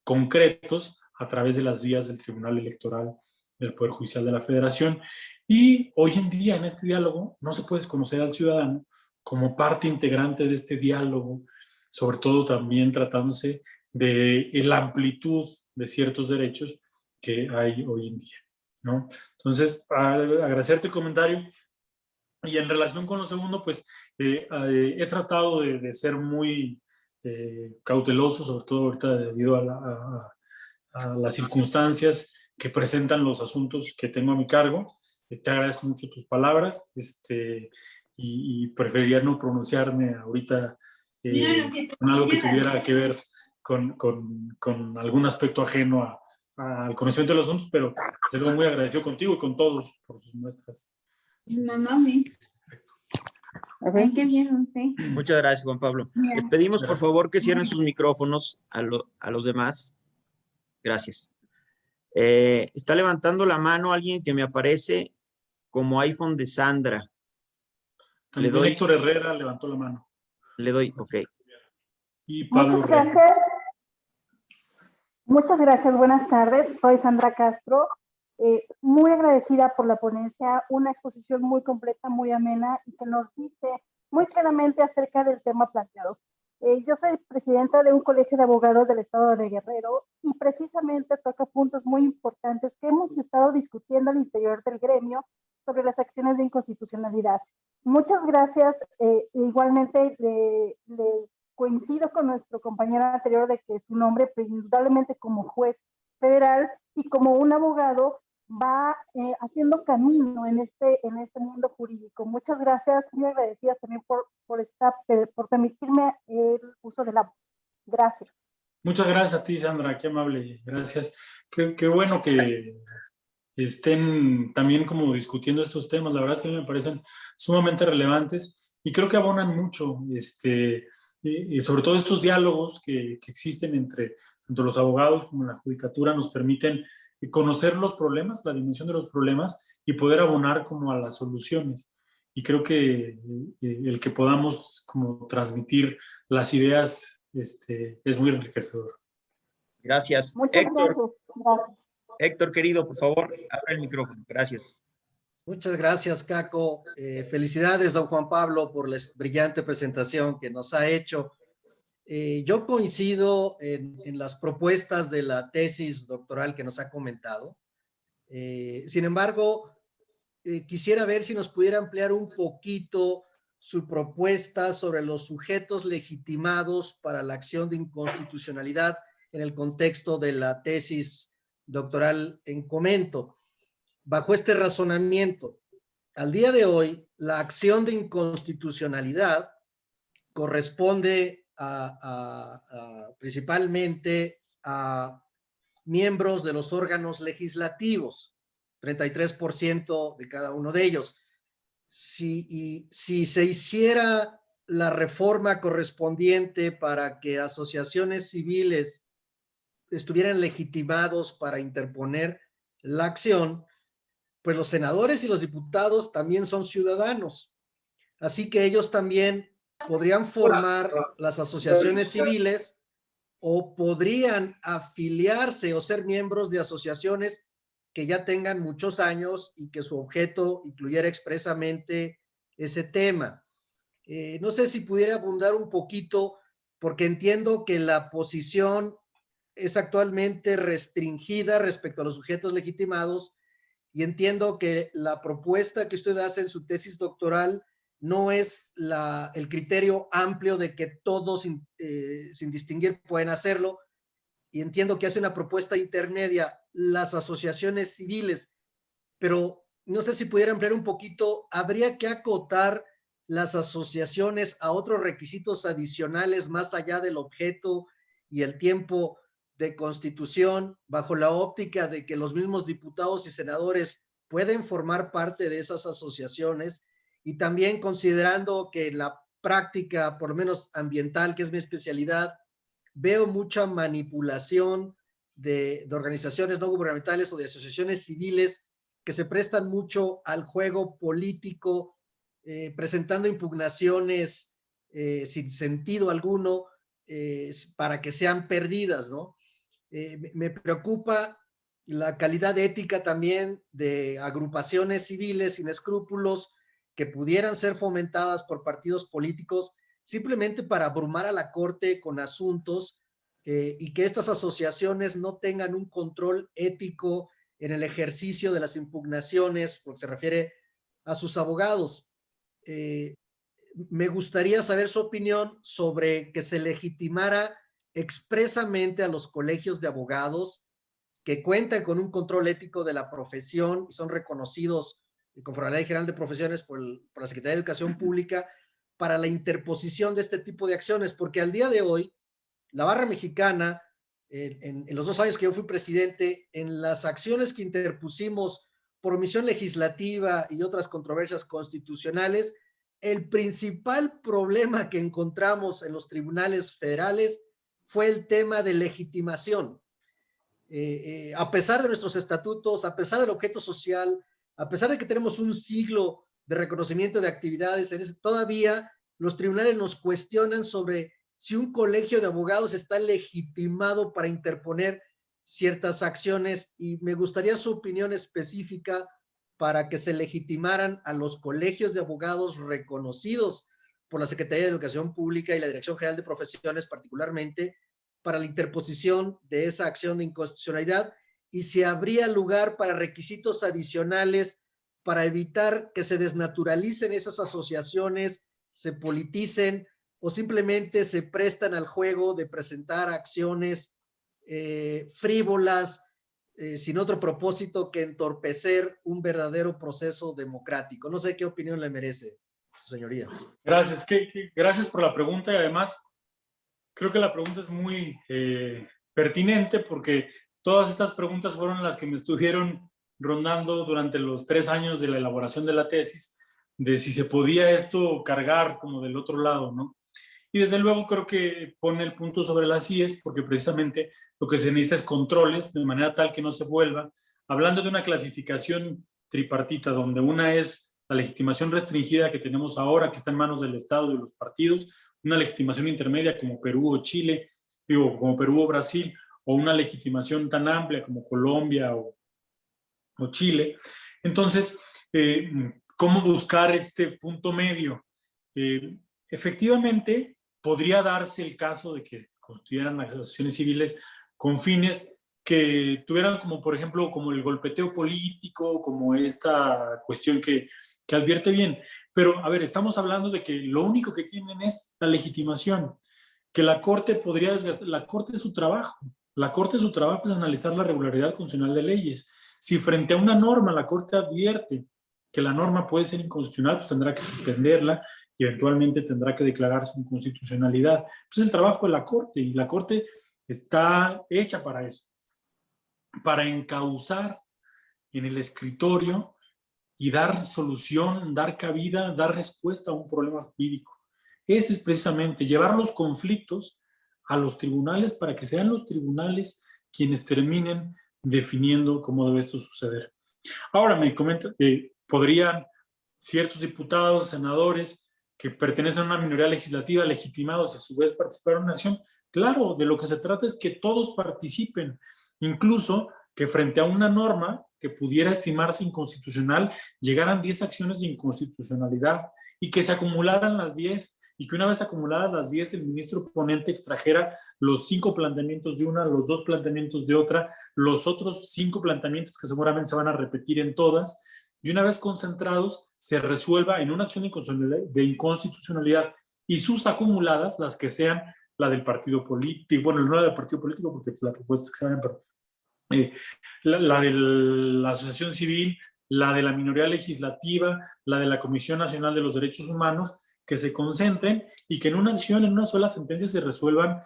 [SPEAKER 1] concretos a través de las vías del Tribunal Electoral del Poder Judicial de la Federación. Y hoy en día en este diálogo no se puede desconocer al ciudadano como parte integrante de este diálogo, sobre todo también tratándose de la amplitud de ciertos derechos que hay hoy en día, ¿no? Entonces, agradecerte el comentario. Y en relación con lo segundo, pues he tratado de ser muy cauteloso, sobre todo ahorita debido a las circunstancias que presentan los asuntos que tengo a mi cargo. Te agradezco mucho tus palabras, y preferiría no pronunciarme ahorita con algo que tuviera que ver con algún aspecto ajeno al conocimiento de los asuntos, pero se lo muy agradecido contigo y con todos por sus muestras.
[SPEAKER 4] Qué bien, usted.
[SPEAKER 2] Muchas gracias, Juan Pablo. Les pedimos, por favor, que cierren sus micrófonos a los demás. Gracias. Está levantando la mano alguien que me aparece como iPhone de Sandra.
[SPEAKER 1] También Héctor Herrera levantó la mano.
[SPEAKER 2] Le doy, ok.
[SPEAKER 1] Y Pablo
[SPEAKER 5] Muchas gracias. Muchas gracias, buenas tardes. Soy Sandra Castro. Muy agradecida por la ponencia, una exposición muy completa, muy amena y que nos dice muy claramente acerca del tema planteado. Yo soy presidenta de un colegio de abogados del estado de Guerrero y precisamente toca puntos muy importantes que hemos estado discutiendo al interior del gremio sobre las acciones de inconstitucionalidad. Muchas gracias. Igualmente le coincido con nuestro compañero anterior de que su nombre, pues, indudablemente como juez federal y como un abogado, va haciendo camino en este mundo jurídico. Muchas gracias, muy agradecida también por permitirme el uso de la voz. Gracias.
[SPEAKER 1] Muchas gracias a ti, Sandra, qué amable, gracias. Qué bueno que estén también como discutiendo estos temas. La verdad es que a mí me parecen sumamente relevantes y creo que abonan mucho, sobre todo estos diálogos que existen entre tanto los abogados como la judicatura nos permiten conocer los problemas, la dimensión de los problemas y poder abonar como a las soluciones. Y creo que el que podamos como transmitir las ideas es muy enriquecedor.
[SPEAKER 2] Gracias.
[SPEAKER 5] Muchas
[SPEAKER 2] Héctor,
[SPEAKER 5] gracias.
[SPEAKER 2] Héctor, querido, por favor, abre el micrófono. Gracias.
[SPEAKER 6] Muchas gracias, Caco. Felicidades, don Juan Pablo, por la brillante presentación que nos ha hecho. Yo coincido en las propuestas de la tesis doctoral que nos ha comentado. Sin embargo, quisiera ver si nos pudiera ampliar un poquito su propuesta sobre los sujetos legitimados para la acción de inconstitucionalidad en el contexto de la tesis doctoral en comento. Bajo este razonamiento, al día de hoy, la acción de inconstitucionalidad corresponde principalmente a miembros de los órganos legislativos, 33% de cada uno de ellos. Si se hiciera la reforma correspondiente para que asociaciones civiles estuvieran legitimados para interponer la acción, pues los senadores y los diputados también son ciudadanos. Así que ellos también podrían formar las asociaciones civiles o podrían afiliarse o ser miembros de asociaciones que ya tengan muchos años y que su objeto incluyera expresamente ese tema. No sé si pudiera abundar un poquito, porque entiendo que la posición es actualmente restringida respecto a los sujetos legitimados y entiendo que la propuesta que usted hace en su tesis doctoral no es el criterio amplio de que todos sin distinguir pueden hacerlo, y entiendo que hace una propuesta intermedia, las asociaciones civiles, pero no sé si pudiera ampliar un poquito, habría que acotar las asociaciones a otros requisitos adicionales más allá del objeto y el tiempo de constitución, bajo la óptica de que los mismos diputados y senadores pueden formar parte de esas asociaciones, y también considerando que en la práctica, por lo menos ambiental, que es mi especialidad, veo mucha manipulación de organizaciones no gubernamentales o de asociaciones civiles que se prestan mucho al juego político, presentando impugnaciones sin sentido alguno para que sean perdidas, ¿no? Me preocupa la calidad ética también de agrupaciones civiles sin escrúpulos que pudieran ser fomentadas por partidos políticos simplemente para abrumar a la Corte con asuntos y que estas asociaciones no tengan un control ético en el ejercicio de las impugnaciones, porque se refiere a sus abogados. Me gustaría saber su opinión sobre que se legitimara expresamente a los colegios de abogados que cuentan con un control ético de la profesión y son reconocidos conforme a la Ley General de Profesiones por la Secretaría de Educación Pública para la interposición de este tipo de acciones, porque al día de hoy, la Barra Mexicana, en los 2 años que yo fui presidente, en las acciones que interpusimos por omisión legislativa y otras controversias constitucionales, el principal problema que encontramos en los tribunales federales fue el tema de legitimación. A pesar de nuestros estatutos, a pesar del objeto social, a pesar de que tenemos un siglo de reconocimiento de actividades, todavía los tribunales nos cuestionan sobre si un colegio de abogados está legitimado para interponer ciertas acciones, y me gustaría su opinión específica para que se legitimaran a los colegios de abogados reconocidos por la Secretaría de Educación Pública y la Dirección General de Profesiones particularmente, para la interposición de esa acción de inconstitucionalidad, y si habría lugar para requisitos adicionales para evitar que se desnaturalicen esas asociaciones, se politicen o simplemente se prestan al juego de presentar acciones frívolas, sin otro propósito que entorpecer un verdadero proceso democrático. No sé qué opinión le merece, señoría.
[SPEAKER 1] Gracias, gracias por la pregunta, y además creo que la pregunta es muy pertinente, porque todas estas preguntas fueron las que me estuvieron rondando durante los 3 años de la elaboración de la tesis, de si se podía esto cargar como del otro lado, ¿no? Y desde luego creo que pone el punto sobre las IES, porque precisamente lo que se necesita es controles, de manera tal que no se vuelva, hablando de una clasificación tripartita, donde una es la legitimación restringida que tenemos ahora, que está en manos del Estado y de los partidos, una legitimación intermedia como Perú o Chile, como Perú o Brasil, o una legitimación tan amplia como Colombia o Chile. Entonces, ¿cómo buscar este punto medio? Efectivamente, podría darse el caso de que constituyeran asociaciones civiles con fines que tuvieran como, por ejemplo, como el golpeteo político, como esta cuestión que advierte bien. Pero, a ver, estamos hablando de que lo único que tienen es la legitimación, que la Corte podría desgastar. La Corte es su trabajo. La Corte, su trabajo es analizar la regularidad constitucional de leyes. Si frente a una norma la Corte advierte que la norma puede ser inconstitucional, pues tendrá que suspenderla y eventualmente tendrá que declarar su inconstitucionalidad. Pues es el trabajo de la Corte, y la Corte está hecha para eso, para encauzar en el escritorio y dar solución, dar cabida, dar respuesta a un problema jurídico. Ese es precisamente llevar los conflictos a los tribunales para que sean los tribunales quienes terminen definiendo cómo debe esto suceder. Ahora me comenta que podrían ciertos diputados, senadores que pertenecen a una minoría legislativa, legitimados y a su vez participar en una acción. Claro, de lo que se trata es que todos participen, incluso que frente a una norma que pudiera estimarse inconstitucional, llegaran 10 acciones de inconstitucionalidad y que se acumularan las 10, y que una vez acumuladas las 10, el ministro ponente extrajera los 5 planteamientos de una, los 2 planteamientos de otra, los otros 5 planteamientos que seguramente se van a repetir en todas, y una vez concentrados, se resuelva en una acción de inconstitucionalidad, y sus acumuladas, las que sean la del partido político, bueno, no la del partido político, porque la propuesta es que se vayan, pero la de la asociación civil, la de la minoría legislativa, la de la Comisión Nacional de los Derechos Humanos, que se concentren y que en una acción, en una sola sentencia, se resuelvan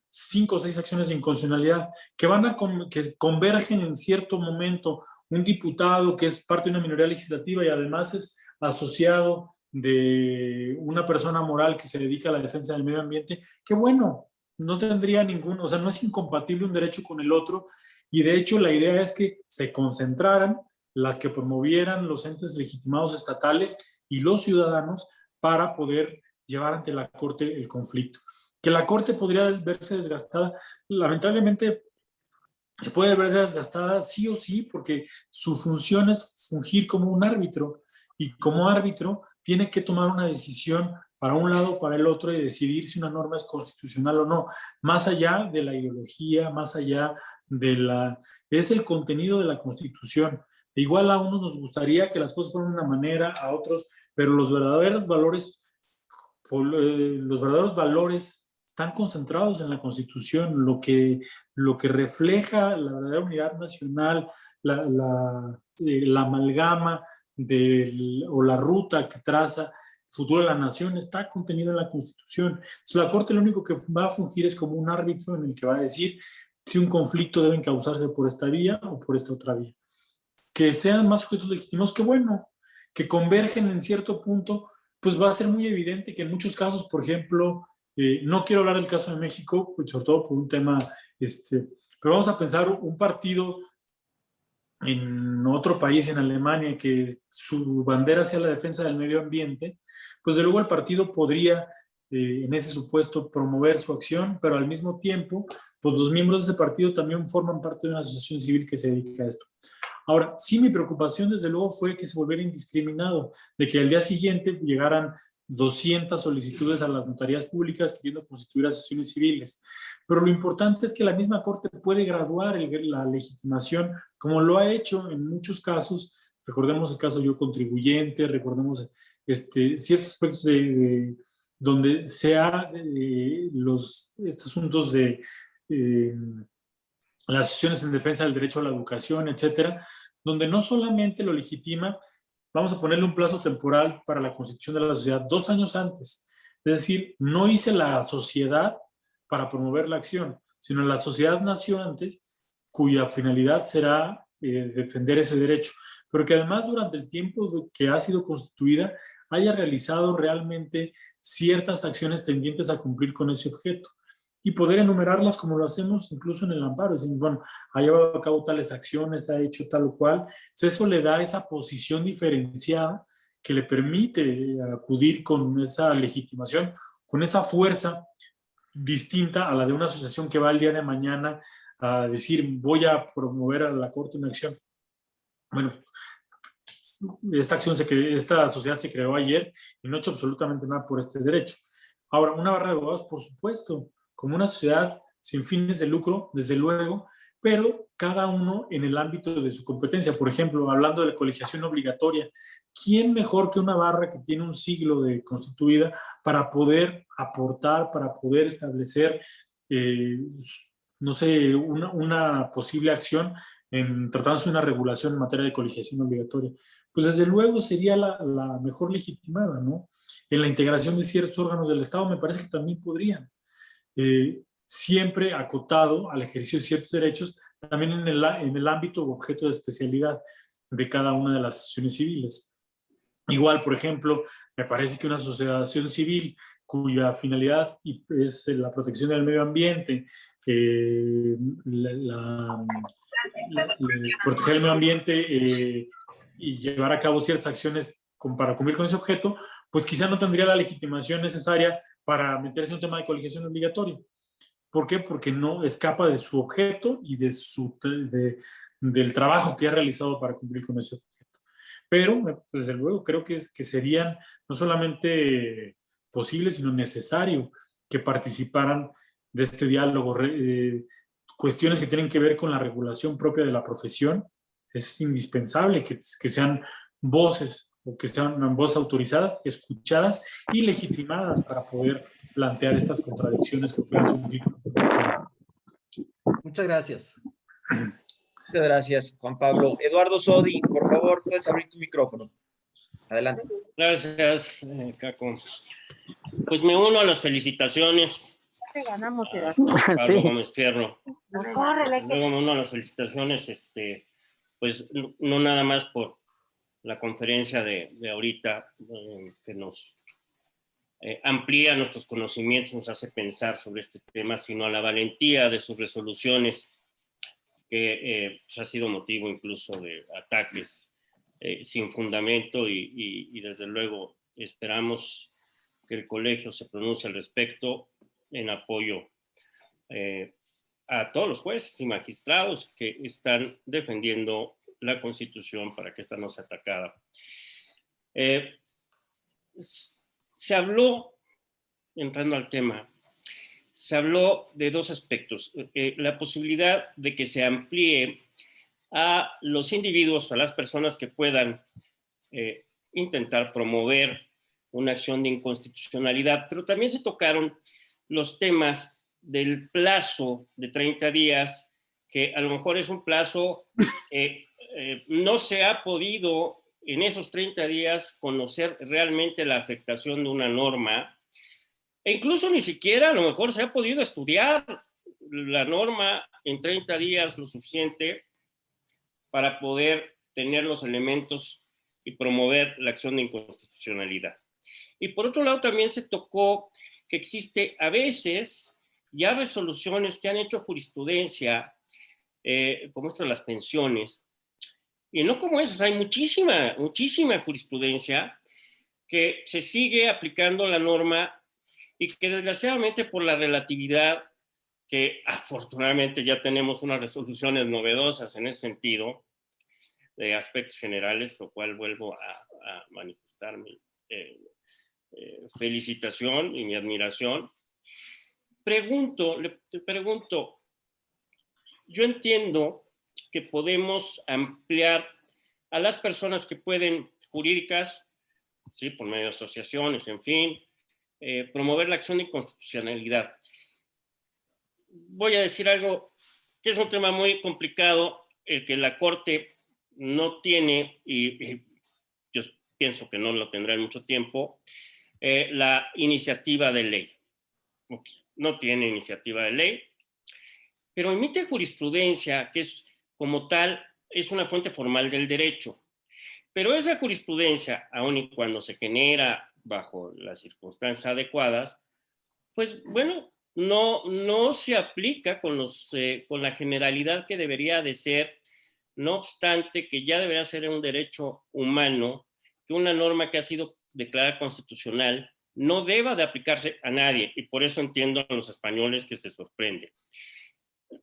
[SPEAKER 1] 5 o 6 acciones de inconstitucionalidad que convergen en cierto momento. Un diputado que es parte de una minoría legislativa y además es asociado de una persona moral que se dedica a la defensa del medio ambiente, qué bueno, no tendría ningún, o sea, no es incompatible un derecho con el otro, y de hecho la idea es que se concentraran las que promovieran los entes legitimados estatales y los ciudadanos para poder llevar ante la Corte el conflicto. Que la Corte podría verse desgastada, lamentablemente se puede ver desgastada sí o sí, porque su función es fungir como un árbitro, y como árbitro tiene que tomar una decisión para un lado o para el otro y decidir si una norma es constitucional o no, más allá de la ideología, más allá de la... es el contenido de la Constitución. Igual a unos nos gustaría que las cosas fueran de una manera, a otros, pero los verdaderos valores están concentrados en la Constitución, lo que refleja la verdadera unidad nacional, la amalgama o la ruta que traza el futuro de la nación está contenido en la Constitución. Entonces, la Corte lo único que va a fungir es como un árbitro en el que va a decir si un conflicto debe causarse por esta vía o por esta otra vía. Que sean más sujetos legítimos, que bueno, que convergen en cierto punto, pues va a ser muy evidente que en muchos casos, por ejemplo, no quiero hablar del caso de México, pues sobre todo por un tema, pero vamos a pensar un partido en otro país, en Alemania, que su bandera sea la defensa del medio ambiente, pues de luego el partido podría, en ese supuesto, promover su acción, pero al mismo tiempo, pues los miembros de ese partido también forman parte de una asociación civil que se dedica a esto. Ahora, sí, mi preocupación desde luego fue que se volviera indiscriminado, de que al día siguiente llegaran 200 solicitudes a las notarías públicas queriendo constituir asociaciones civiles. Pero lo importante es que la misma Corte puede graduar la legitimación, como lo ha hecho en muchos casos. Recordemos el caso Yo Contribuyente, recordemos ciertos aspectos donde se ha estos asuntos de las asociaciones en defensa del derecho a la educación, etcétera, donde no solamente lo legitima, vamos a ponerle un plazo temporal para la constitución de la sociedad 2 años antes. Es decir, no hice la sociedad para promover la acción, sino la sociedad nació antes, cuya finalidad será defender ese derecho, pero que además durante el tiempo que ha sido constituida haya realizado realmente ciertas acciones tendientes a cumplir con ese objeto y poder enumerarlas como lo hacemos incluso en el amparo. Es decir, bueno, ha llevado a cabo tales acciones, ha hecho tal o cual. Entonces eso le da esa posición diferenciada que le permite acudir con esa legitimación, con esa fuerza distinta a la de una asociación que va el día de mañana a decir voy a promover a la Corte una acción. Bueno, esta sociedad se creó ayer y no ha hecho absolutamente nada por este derecho. Ahora, una barra de abogados, por supuesto, como una sociedad sin fines de lucro, desde luego, pero cada uno en el ámbito de su competencia. Por ejemplo, hablando de la colegiación obligatoria, ¿quién mejor que una barra que tiene un siglo de constituida para poder aportar, para poder establecer, no sé, una posible acción en tratándose de una regulación en materia de colegiación obligatoria? Pues desde luego sería la mejor legitimada, ¿no? En la integración de ciertos órganos del Estado me parece que también podrían. Siempre acotado al ejercicio de ciertos derechos, también en el ámbito o objeto de especialidad de cada una de las asociaciones civiles. Igual, por ejemplo, me parece que una asociación civil cuya finalidad es la protección del medio ambiente, proteger el medio ambiente y llevar a cabo ciertas acciones para cumplir con ese objeto, pues quizá no tendría la legitimación necesaria para meterse en un tema de colegiación obligatoria. ¿Por qué? Porque no escapa de su objeto y del trabajo que ha realizado para cumplir con ese objeto. Pero, desde luego, creo que serían no solamente posibles, sino necesario que participaran de este diálogo. Cuestiones que tienen que ver con la regulación propia de la profesión. Es indispensable que sean voces o que sean voces autorizadas, escuchadas y legitimadas para poder plantear estas contradicciones que puedan surgir.
[SPEAKER 6] Muchas gracias.
[SPEAKER 2] Muchas gracias, Juan Pablo. Eduardo Sodi, por favor, puedes abrir tu micrófono. Adelante.
[SPEAKER 7] Gracias, Caco. Pues me uno a las felicitaciones
[SPEAKER 4] Ganamos,
[SPEAKER 7] a Pablo Gómez Fierro. Luego me uno a las felicitaciones, pues no nada más por la conferencia de ahorita, que nos amplía nuestros conocimientos, nos hace pensar sobre este tema, sino a la valentía de sus resoluciones, que pues ha sido motivo incluso de ataques sin fundamento y desde luego esperamos que el colegio se pronuncie al respecto en apoyo a todos los jueces y magistrados que están defendiendo la Constitución para que esta no sea atacada. Se habló entrando al tema, se habló de dos aspectos. La posibilidad de que se amplíe a los individuos, a las personas que puedan intentar promover una acción de inconstitucionalidad, pero también se tocaron los temas del plazo de 30 días, que a lo mejor es un plazo que no se ha podido en esos 30 días conocer realmente la afectación de una norma, e incluso ni siquiera a lo mejor se ha podido estudiar la norma en 30 días lo suficiente para poder tener los elementos y promover la acción de inconstitucionalidad. Y por otro lado también se tocó que existe a veces ya resoluciones que han hecho jurisprudencia, como esto de las pensiones, y no como esas, hay muchísima jurisprudencia que se sigue aplicando la norma y que desgraciadamente por la relatividad, que afortunadamente ya tenemos unas resoluciones novedosas en ese sentido, de aspectos generales, lo cual vuelvo a manifestar mi felicitación y mi admiración. Te pregunto, yo entiendo que podemos ampliar a las personas que pueden, jurídicas, ¿sí? Por medio de asociaciones, en fin, promover la acción de inconstitucionalidad. Voy a decir algo que es un tema muy complicado, el que la Corte no tiene, y yo pienso que no lo tendrá en mucho tiempo, la iniciativa de ley. No tiene iniciativa de ley, pero emite jurisprudencia que es como tal, es una fuente formal del derecho. Pero esa jurisprudencia, aun y cuando se genera bajo las circunstancias adecuadas, pues bueno, no se aplica con la generalidad que debería de ser, no obstante que ya debería ser un derecho humano, que una norma que ha sido declarada constitucional no deba de aplicarse a nadie, y por eso entiendo a los españoles que se sorprenden.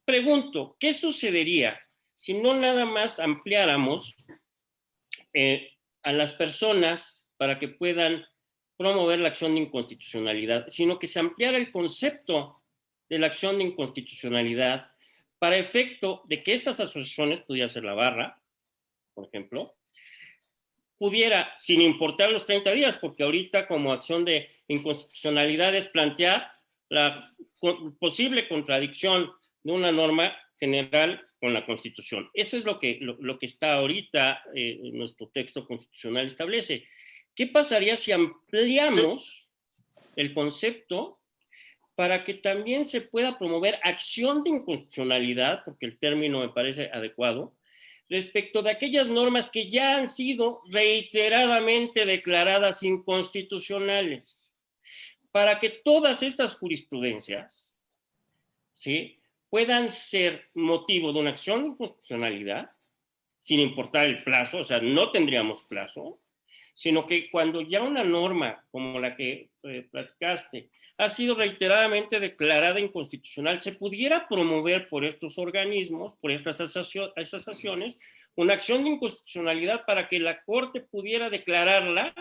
[SPEAKER 7] Pregunto, ¿qué sucedería si no nada más ampliáramos a las personas para que puedan promover la acción de inconstitucionalidad, sino que se ampliara el concepto de la acción de inconstitucionalidad para efecto de que estas asociaciones, pudiera ser la barra, por ejemplo, pudiera, sin importar los 30 días, porque ahorita como acción de inconstitucionalidad es plantear la posible contradicción de una norma general con la Constitución. Eso es lo que está ahorita en nuestro texto constitucional establece. ¿Qué pasaría si ampliamos el concepto para que también se pueda promover acción de inconstitucionalidad, porque el término me parece adecuado, respecto de aquellas normas que ya han sido reiteradamente declaradas inconstitucionales, para que todas estas jurisprudencias, ¿sí?, puedan ser motivo de una acción de inconstitucionalidad, sin importar el plazo, o sea, no tendríamos plazo, sino que cuando ya una norma como la que platicaste ha sido reiteradamente declarada inconstitucional, se pudiera promover por estos organismos, por estas asociaciones, una acción de inconstitucionalidad para que la Corte pudiera declararla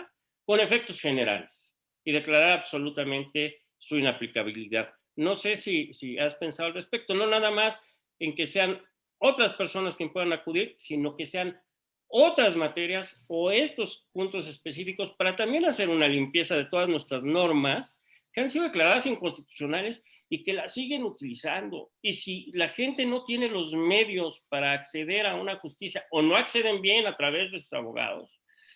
[SPEAKER 7] con efectos generales y declarar absolutamente su inaplicabilidad. No sé si has pensado al respecto, no nada más en que sean otras personas que puedan acudir, sino que sean otras materias o estos puntos específicos para también hacer una limpieza de todas nuestras normas que han sido declaradas inconstitucionales y que las siguen utilizando. Y si la gente no tiene los medios para acceder a una justicia o no acceden bien a través de sus abogados,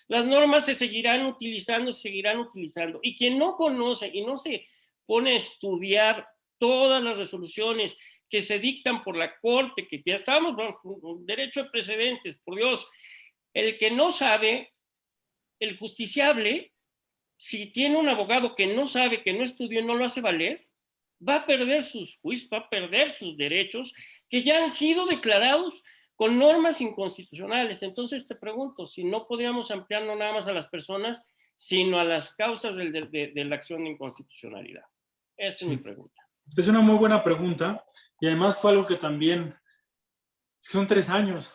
[SPEAKER 7] las normas se seguirán utilizando. Y quien no conoce y no se pone a estudiar todas las resoluciones que se dictan por la Corte, que ya estamos, bueno, derecho de precedentes, por Dios, el que no sabe, el justiciable, si tiene un abogado que no sabe, que no estudió, no lo hace valer, va a perder sus juicios, va a perder sus derechos que ya han sido declarados con normas inconstitucionales. Entonces te pregunto, si no podríamos ampliar no nada más a las personas, sino a las causas de la acción de inconstitucionalidad. Esa es mi pregunta.
[SPEAKER 1] Es una muy buena pregunta y además fue algo que también, son 3 años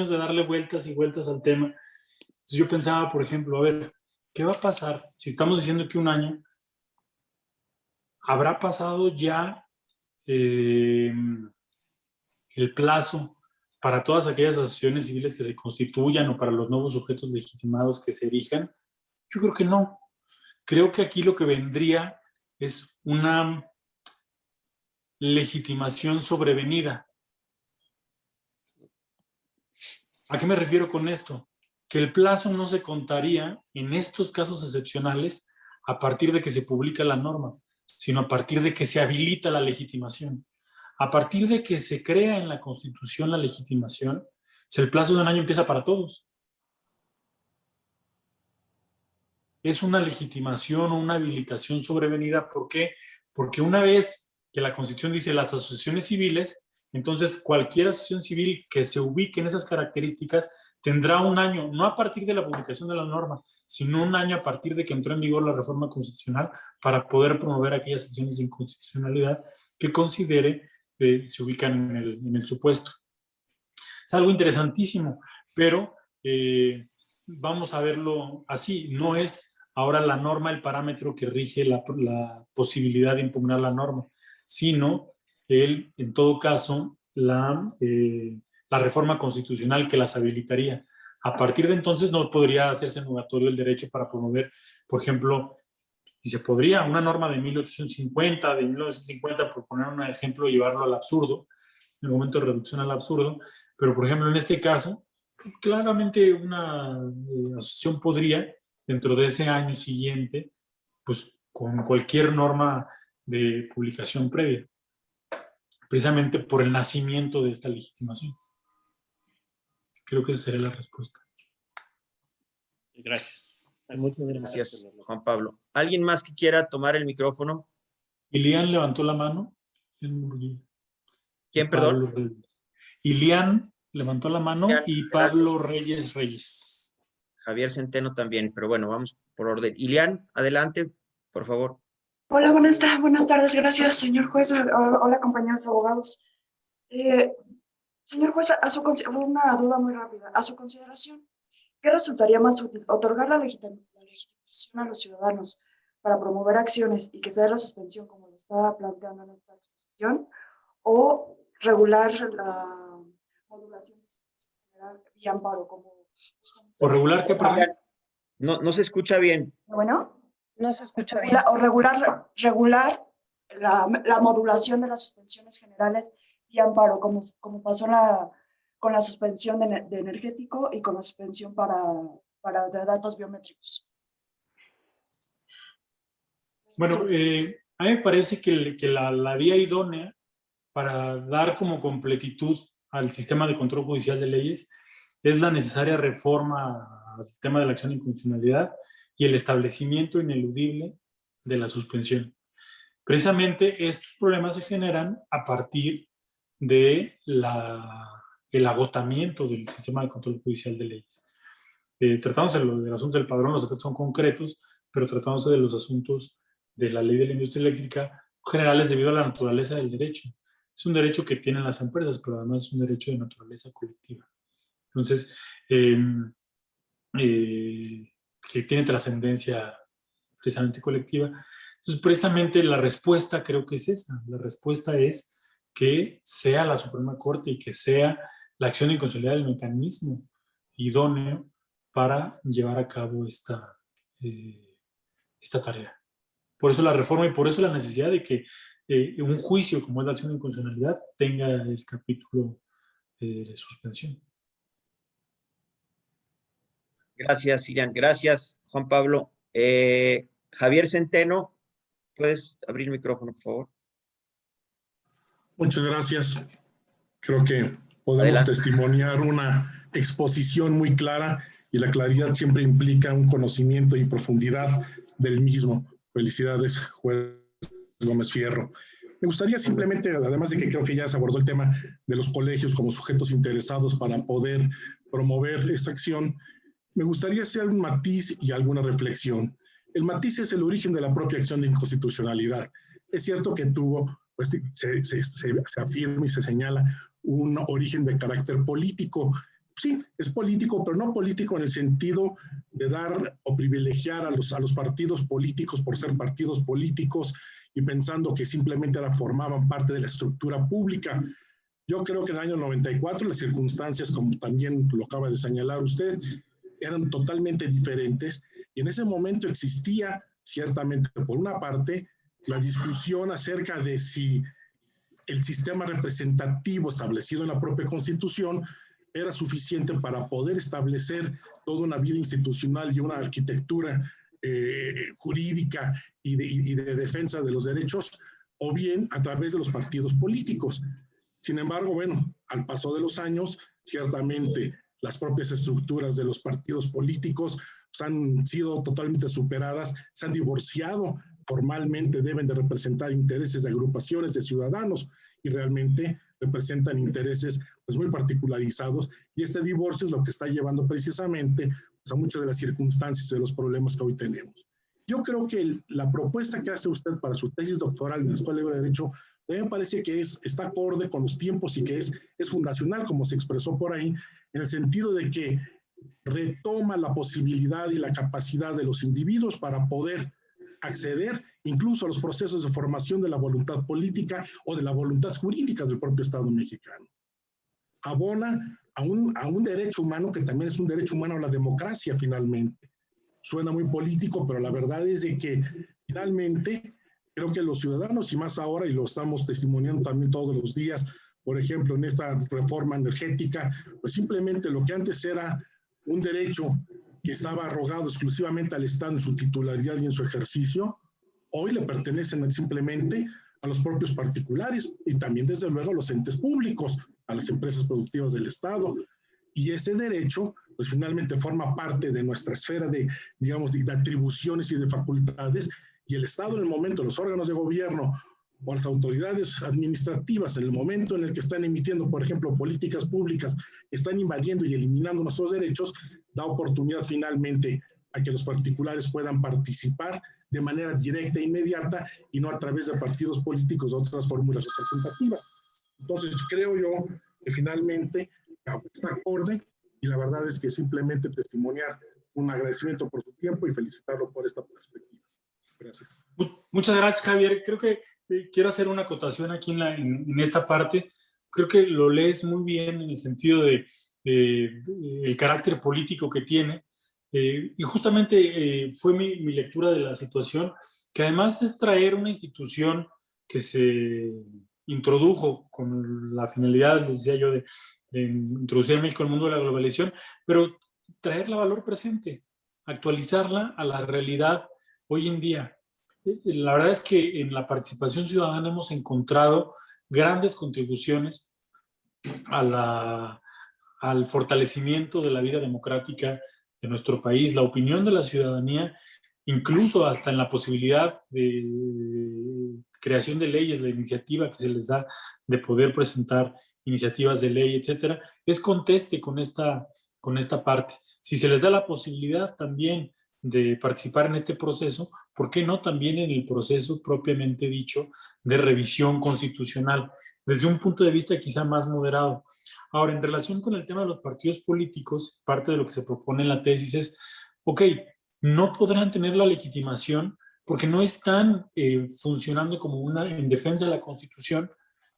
[SPEAKER 1] de darle vueltas y vueltas al tema. Entonces yo pensaba, por ejemplo, a ver, ¿qué va a pasar si estamos diciendo que un año? ¿habrá pasado ya el plazo para todas aquellas asociaciones civiles que se constituyan o para los nuevos sujetos legitimados que se erijan? Yo creo que no. Creo que aquí lo que vendría es una legitimación sobrevenida. ¿A qué me refiero con esto? Que el plazo no se contaría en estos casos excepcionales a partir de que se publica la norma, sino a partir de que se habilita la legitimación. A partir de que se crea en la Constitución la legitimación, el plazo de un año empieza para todos. Es una legitimación o una habilitación sobrevenida. ¿Por qué? Porque una vez que la Constitución dice las asociaciones civiles, entonces cualquier asociación civil que se ubique en esas características tendrá un año, no a partir de la publicación de la norma, sino un año a partir de que entró en vigor la reforma constitucional para poder promover aquellas acciones de inconstitucionalidad que considere se ubican en el supuesto. Es algo interesantísimo, pero vamos a verlo así. No es ahora la norma el parámetro que rige la posibilidad de impugnar la norma, sino en todo caso, la reforma constitucional que las habilitaría. A partir de entonces no podría hacerse nugatorio el derecho para promover, por ejemplo, si se podría, una norma de 1850, de 1950, por poner un ejemplo, llevarlo al absurdo, en el momento de reducción al absurdo, pero por ejemplo en este caso, pues, claramente una asociación podría, dentro de ese año siguiente, pues con cualquier norma de publicación previa, precisamente por el nacimiento de esta legitimación. Creo que esa sería la respuesta.
[SPEAKER 7] Gracias.
[SPEAKER 2] Muchas gracias, Juan Pablo. ¿Alguien más que quiera tomar el micrófono?
[SPEAKER 1] Ilian levantó la mano.
[SPEAKER 2] ¿Quién, perdón?
[SPEAKER 1] Ilian levantó la mano
[SPEAKER 2] Ilian,
[SPEAKER 1] y Pablo Reyes.
[SPEAKER 2] Javier Centeno también, pero bueno, vamos por orden. Ilian, adelante, por favor.
[SPEAKER 8] Hola, buenas tardes, gracias, señor juez. Hola, compañeros abogados. Señor juez, una duda muy rápida. A su consideración, ¿qué resultaría más útil? ¿Otorgar la legitimación a los ciudadanos para promover acciones y que se dé la suspensión, como lo estaba planteando en esta exposición, o regular la modulación general y amparo?
[SPEAKER 1] ¿O regular qué, perdón?
[SPEAKER 2] No se escucha bien.
[SPEAKER 8] Bueno.
[SPEAKER 4] No se escucha bien.
[SPEAKER 8] O regular la modulación de las suspensiones generales y amparo, como pasó con la suspensión de energético y con la suspensión de datos biométricos.
[SPEAKER 1] Bueno, a mí me parece que la vía idónea para dar como completitud al sistema de control judicial de leyes es la necesaria reforma al sistema de la acción de inconstitucionalidad y el establecimiento ineludible de la suspensión. Precisamente estos problemas se generan a partir de el agotamiento del sistema de control judicial de leyes. Tratándose de los asuntos del padrón, los efectos son concretos, pero tratándose de los asuntos de la ley de la industria eléctrica generales debido a la naturaleza del derecho. Es un derecho que tienen las empresas, pero además es un derecho de naturaleza colectiva. Entonces, que tiene trascendencia precisamente colectiva. Entonces, precisamente la respuesta creo que es esa. La respuesta es que sea la Suprema Corte y que sea la acción de inconstitucionalidad el mecanismo idóneo para llevar a cabo esta tarea. Por eso la reforma y por eso la necesidad de que un juicio como es la acción de inconstitucionalidad tenga el capítulo de suspensión.
[SPEAKER 2] Gracias, Ilian. Gracias, Juan Pablo. Javier Centeno, ¿puedes abrir el micrófono, por favor?
[SPEAKER 9] Muchas gracias. Creo que podemos
[SPEAKER 2] Adelante.
[SPEAKER 9] testimoniar una exposición muy clara y la claridad siempre implica un conocimiento y profundidad del mismo. Felicidades, juez Gómez Fierro. Me gustaría simplemente, además de que creo que ya se abordó el tema de los colegios como sujetos interesados para poder promover esta acción, me gustaría hacer un matiz y alguna reflexión. El matiz es el origen de la propia acción de inconstitucionalidad. Es cierto que tuvo, pues, se afirma y se señala un origen de carácter político. Sí, es político, pero no político en el sentido de dar o privilegiar a los partidos políticos por ser partidos políticos y pensando que simplemente formaban parte de la estructura pública. Yo creo que en el año 94 las circunstancias, como también lo acaba de señalar usted, eran totalmente diferentes, y en ese momento existía ciertamente, por una parte, la discusión acerca de si el sistema representativo establecido en la propia Constitución era suficiente para poder establecer toda una vida institucional y una arquitectura jurídica y de defensa de los derechos, o bien a través de los partidos políticos. Sin embargo, bueno, al paso de los años, ciertamente las propias estructuras de los partidos políticos han sido totalmente superadas, se han divorciado, formalmente deben de representar intereses de agrupaciones de ciudadanos y realmente representan intereses pues, muy particularizados, y este divorcio es lo que está llevando precisamente pues, a muchas de las circunstancias de los problemas que hoy tenemos. Yo creo que la propuesta que hace usted para su tesis doctoral en la Escuela Libre de Derecho me parece que está acorde con los tiempos y que es fundacional, como se expresó por ahí, en el sentido de que retoma la posibilidad y la capacidad de los individuos para poder acceder incluso a los procesos de formación de la voluntad política o de la voluntad jurídica del propio Estado mexicano. Abona a un derecho humano que también es un derecho humano a la democracia finalmente. Suena muy político, pero la verdad es de que finalmente creo que los ciudadanos, y más ahora, y lo estamos testimoniando también todos los días, por ejemplo, en esta reforma energética, pues simplemente lo que antes era un derecho que estaba arrogado exclusivamente al Estado en su titularidad y en su ejercicio, hoy le pertenecen simplemente a los propios particulares y también desde luego a los entes públicos, a las empresas productivas del Estado. Y ese derecho, pues finalmente forma parte de nuestra esfera de, digamos, de atribuciones y de facultades, y el Estado en el momento, los órganos de gobierno o las autoridades administrativas en el momento en el que están emitiendo, por ejemplo, políticas públicas, están invadiendo y eliminando nuestros derechos, da oportunidad finalmente a que los particulares puedan participar de manera directa e inmediata y no a través de partidos políticos o otras fórmulas representativas. Entonces, creo yo que finalmente está acorde, y la verdad es que simplemente testimoniar un agradecimiento por su tiempo y felicitarlo por esta perspectiva. Gracias.
[SPEAKER 1] Muchas gracias, Javier. Creo que quiero hacer una acotación aquí en esta parte. Creo que lo lees muy bien en el sentido de el carácter político que tiene. Y justamente fue mi lectura de la situación, que además es traer una institución que se introdujo con la finalidad, les decía yo, de introducir a México al mundo de la globalización, pero traerla a valor presente, actualizarla a la realidad hoy en día. La verdad es que en la participación ciudadana hemos encontrado grandes contribuciones al fortalecimiento de la vida democrática de nuestro país, la opinión de la ciudadanía, incluso hasta en la posibilidad de creación de leyes, la iniciativa que se les da de poder presentar iniciativas de ley, etcétera, es conteste con esta parte. Si se les da la posibilidad también de participar en este proceso, ¿por qué no también en el proceso propiamente dicho de revisión constitucional, desde un punto de vista quizá más moderado? Ahora, en relación con el tema de los partidos políticos, parte de lo que se propone en la tesis es, ok, no podrán tener la legitimación porque no están funcionando como en defensa de la Constitución,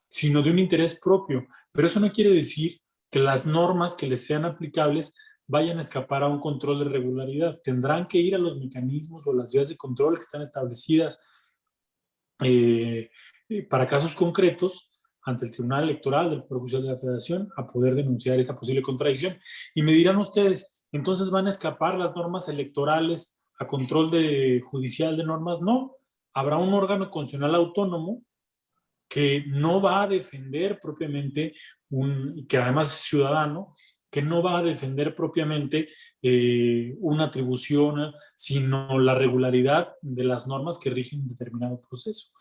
[SPEAKER 1] sino de un interés propio. Pero eso no quiere decir que las normas que les sean aplicables vayan a escapar a un control de regularidad. Tendrán que ir a los mecanismos o las vías de control que están establecidas para casos concretos ante el Tribunal Electoral del Poder Judicial de la Federación a poder denunciar esa posible contradicción. Y me dirán ustedes, ¿entonces van a escapar las normas electorales a control judicial de normas? No, habrá un órgano constitucional autónomo que no va a defender propiamente, que además es ciudadano, que no va a defender propiamente una atribución, sino la regularidad de las normas que rigen un determinado proceso.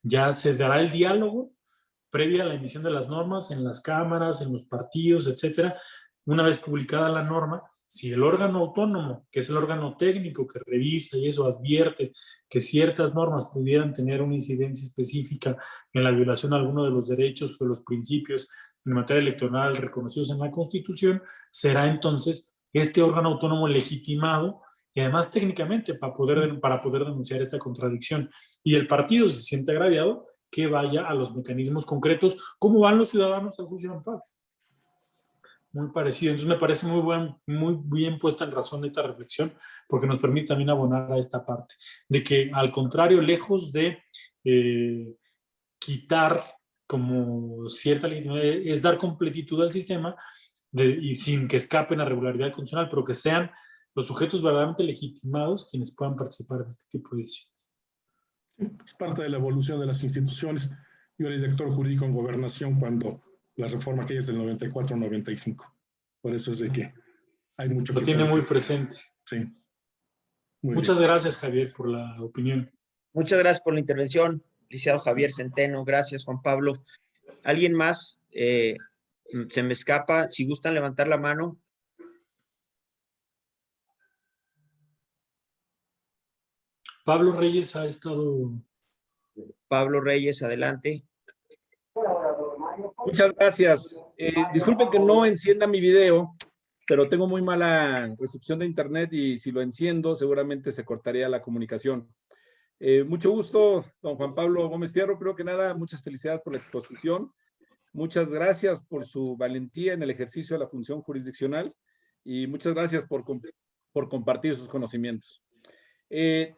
[SPEAKER 1] Ya se dará el diálogo previa a la emisión de las normas en las cámaras, en los partidos, etcétera. Una vez publicada la norma, si el órgano autónomo, que es el órgano técnico que revisa y eso advierte que ciertas normas pudieran tener una incidencia específica en la violación de alguno de los derechos o de los principios en materia electoral reconocidos en la Constitución, será entonces este órgano autónomo legitimado y además técnicamente para poder denunciar esta contradicción. Y el partido, si se siente agraviado, que vaya a los mecanismos concretos, como van los ciudadanos al juicio de amparo. Muy parecido. Entonces me parece muy bien puesta en razón esta reflexión, porque nos permite también abonar a esta parte, de que al contrario, lejos de quitar como cierta legitimidad, es dar completitud al sistema y sin que escapen a regularidad constitucional, pero que sean los sujetos verdaderamente legitimados quienes puedan participar de este tipo de decisiones.
[SPEAKER 9] Es parte de la evolución de las instituciones. Yo era director jurídico en Gobernación cuando la reforma aquella es del 94-95. Por eso es de que hay mucho
[SPEAKER 1] Lo
[SPEAKER 9] que
[SPEAKER 1] tiene
[SPEAKER 9] comentar.
[SPEAKER 1] muy presente.
[SPEAKER 9] Sí.
[SPEAKER 1] Muchas gracias, Javier, por la opinión.
[SPEAKER 2] Muchas gracias por la intervención, licenciado Javier Centeno. Gracias, Juan Pablo. ¿Alguien más? Se me escapa. Si gustan levantar la mano.
[SPEAKER 1] Pablo Reyes ha estado...
[SPEAKER 2] Pablo Reyes, adelante.
[SPEAKER 10] Muchas gracias. Disculpen que no encienda mi video, pero tengo muy mala recepción de internet y si lo enciendo seguramente se cortaría la comunicación. Mucho gusto, don Juan Pablo Gómez Fierro. Creo que nada, muchas felicidades por la exposición. Muchas gracias por su valentía en el ejercicio de la función jurisdiccional y muchas gracias por compartir sus conocimientos.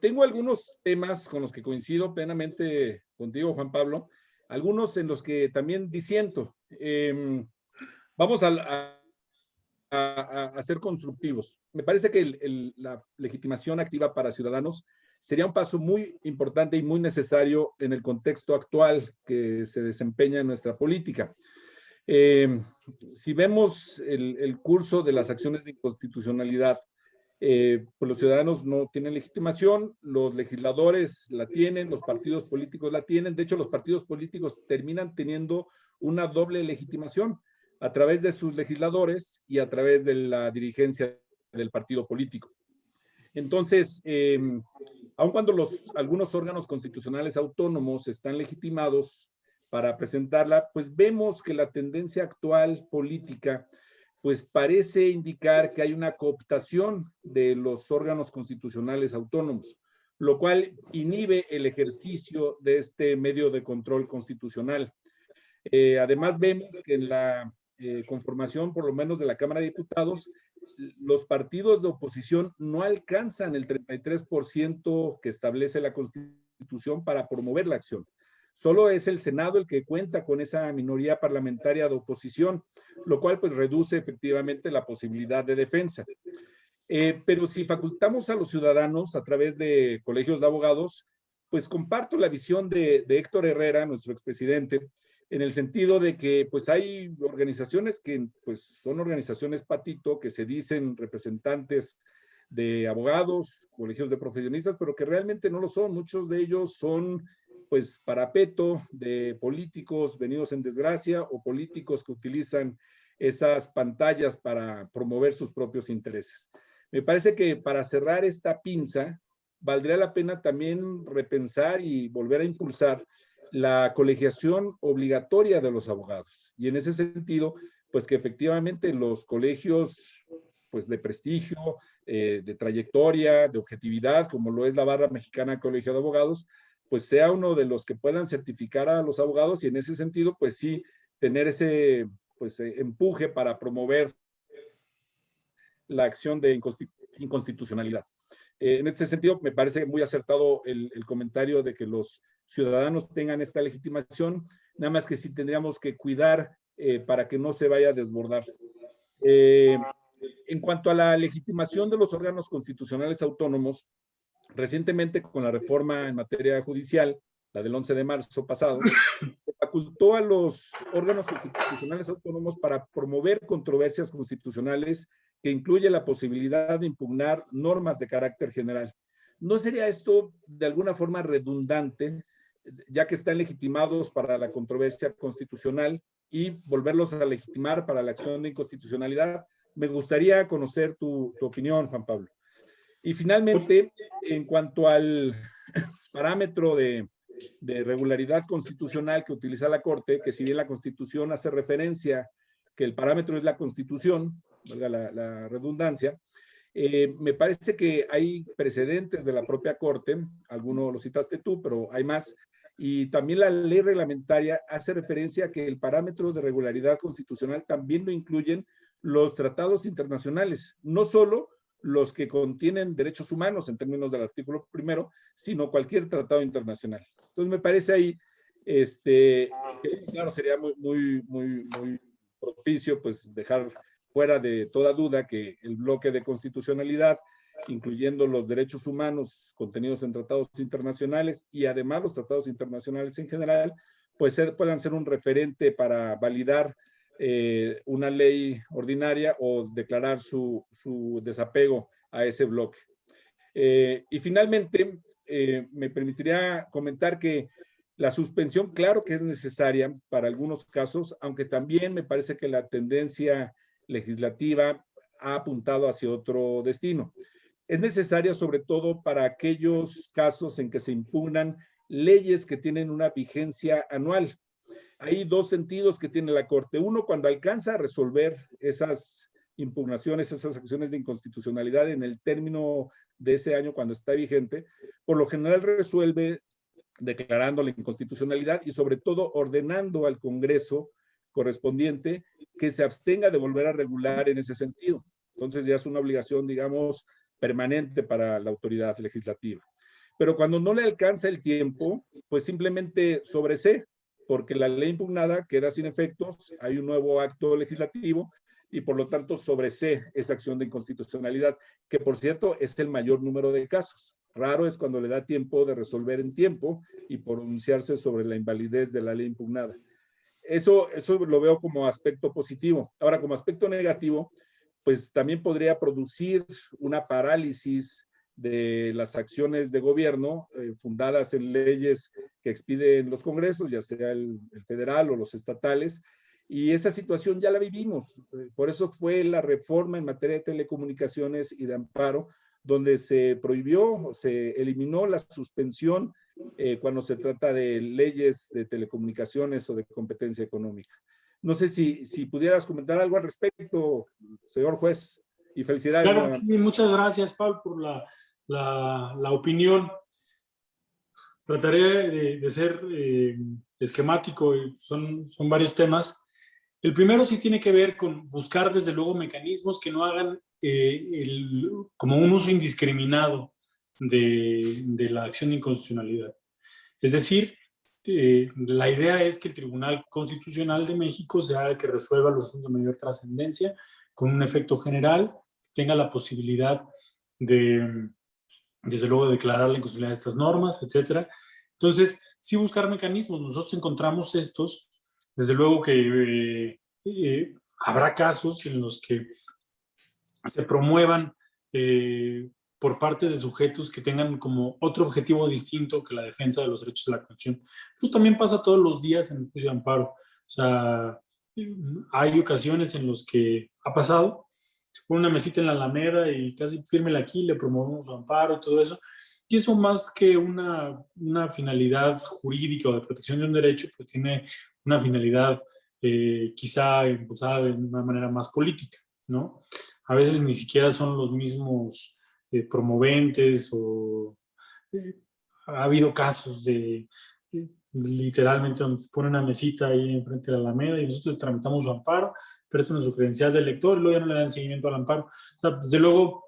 [SPEAKER 10] Tengo algunos temas con los que coincido plenamente contigo, Juan Pablo, algunos en los que también disiento. Vamos a ser constructivos. Me parece que la legitimación activa para ciudadanos sería un paso muy importante y muy necesario en el contexto actual que se desempeña en nuestra política. Si vemos el curso de las acciones de inconstitucionalidad, pues los ciudadanos no tienen legitimación, los legisladores la tienen, los partidos políticos la tienen. De hecho, los partidos políticos terminan teniendo una doble legitimación a través de sus legisladores y a través de la dirigencia del partido político. Entonces, aun cuando algunos órganos constitucionales autónomos están legitimados para presentarla, pues vemos que la tendencia actual política pues parece indicar que hay una cooptación de los órganos constitucionales autónomos, lo cual inhibe el ejercicio de este medio de control constitucional. Además, vemos que en la conformación, por lo menos de la Cámara de Diputados, los partidos de oposición no alcanzan el 33% que establece la Constitución para promover la acción. Solo es el Senado el que cuenta con esa minoría parlamentaria de oposición, lo cual pues reduce efectivamente la posibilidad de defensa. Pero si facultamos a los ciudadanos a través de colegios de abogados, pues comparto la visión de Héctor Herrera, nuestro expresidente, en el sentido de que pues hay organizaciones que pues son organizaciones patito, que se dicen representantes de abogados, colegios de profesionistas, pero que realmente no lo son. Muchos de ellos son pues parapeto de políticos venidos en desgracia o políticos que utilizan esas pantallas para promover sus propios intereses. Me parece que para cerrar esta pinza, valdría la pena también repensar y volver a impulsar la colegiación obligatoria de los abogados. Y en ese sentido, pues que efectivamente los colegios pues de prestigio, de trayectoria, de objetividad, como lo es la Barra Mexicana de Colegio de Abogados, pues sea uno de los que puedan certificar a los abogados y en ese sentido, pues sí, tener ese pues, empuje para promover la acción de inconstitucionalidad. En este sentido, me parece muy acertado el comentario de que los ciudadanos tengan esta legitimación, nada más que sí tendríamos que cuidar para que no se vaya a desbordar. En cuanto a la legitimación de los órganos constitucionales autónomos, recientemente con la reforma en materia judicial, la del 11 de marzo pasado, se facultó a los órganos constitucionales autónomos para promover controversias constitucionales que incluye la posibilidad de impugnar normas de carácter general. ¿No sería esto de alguna forma redundante, ya que están legitimados para la controversia constitucional y volverlos a legitimar para la acción de inconstitucionalidad? Me gustaría conocer tu opinión, Juan Pablo. Y finalmente, en cuanto al parámetro de regularidad constitucional que utiliza la Corte, que si bien la Constitución hace referencia que el parámetro es la Constitución, valga la redundancia, Me parece que hay precedentes de la propia Corte, algunos lo citaste tú, pero hay más, y también la ley reglamentaria hace referencia a que el parámetro de regularidad constitucional también lo incluyen los tratados internacionales, no solo los que contienen derechos humanos en términos del artículo primero, sino cualquier tratado internacional. Entonces me parece ahí, claro, sería muy propicio pues dejar fuera de toda duda que el bloque de constitucionalidad, incluyendo los derechos humanos contenidos en tratados internacionales y además los tratados internacionales en general, pues puedan ser un referente para validar una ley ordinaria o declarar su desapego a ese bloque. Y finalmente, me permitiría comentar que la suspensión, claro que es necesaria para algunos casos, aunque también me parece que la tendencia legislativa ha apuntado hacia otro destino. Es necesaria sobre todo para aquellos casos en que se impugnan leyes que tienen una vigencia anual. Hay dos sentidos que tiene la Corte. Uno, cuando alcanza a resolver esas impugnaciones, esas acciones de inconstitucionalidad en el término de ese año cuando está vigente, por lo general resuelve declarando la inconstitucionalidad y sobre todo ordenando al Congreso correspondiente que se abstenga de volver a regular en ese sentido. Entonces ya es una obligación, digamos, permanente para la autoridad legislativa. Pero cuando no le alcanza el tiempo, pues simplemente sobresee, porque la ley impugnada queda sin efectos, hay un nuevo acto legislativo y por lo tanto sobresee esa acción de inconstitucionalidad, que por cierto es el mayor número de casos. Raro es cuando le da tiempo de resolver en tiempo y pronunciarse sobre la invalidez de la ley impugnada. Eso lo veo como aspecto positivo. Ahora, como aspecto negativo, pues también podría producir una parálisis de las acciones de gobierno fundadas en leyes que expiden los congresos, ya sea el federal o los estatales, y esa situación ya la vivimos. Por eso fue la reforma en materia de telecomunicaciones y de amparo, donde se prohibió, se eliminó la suspensión cuando se trata de leyes de telecomunicaciones o de competencia económica. No sé si pudieras comentar algo al respecto, señor juez, y felicidades.
[SPEAKER 1] Claro, sí, muchas gracias, Pablo, por la opinión. Trataré de ser esquemático, son varios temas. El primero sí tiene que ver con buscar, desde luego, mecanismos que no hagan como un uso indiscriminado de la acción de inconstitucionalidad. Es decir, la idea es que el Tribunal Constitucional de México sea el que resuelva los asuntos de mayor trascendencia con un efecto general, tenga la posibilidad de, desde luego, declarar la inconstitucionalidad de estas normas, etcétera. Entonces, sí buscar mecanismos. Nosotros encontramos estos. Desde luego que habrá casos en los que se promuevan por parte de sujetos que tengan como otro objetivo distinto que la defensa de los derechos de la Constitución. Pues también pasa todos los días en el juicio de amparo. O sea, hay ocasiones en las que ha pasado, se pone una mesita en la Alameda y casi fírmela aquí, le promovemos su amparo y todo eso. Y eso, más que una finalidad jurídica o de protección de un derecho, pues tiene una finalidad quizá impulsada de una manera más política, ¿no? A veces ni siquiera son los mismos promoventes o ha habido casos de literalmente donde se pone una mesita ahí enfrente de la Alameda y nosotros tramitamos su amparo, pero esto no es su credencial de elector y luego ya no le dan seguimiento al amparo. O sea, desde luego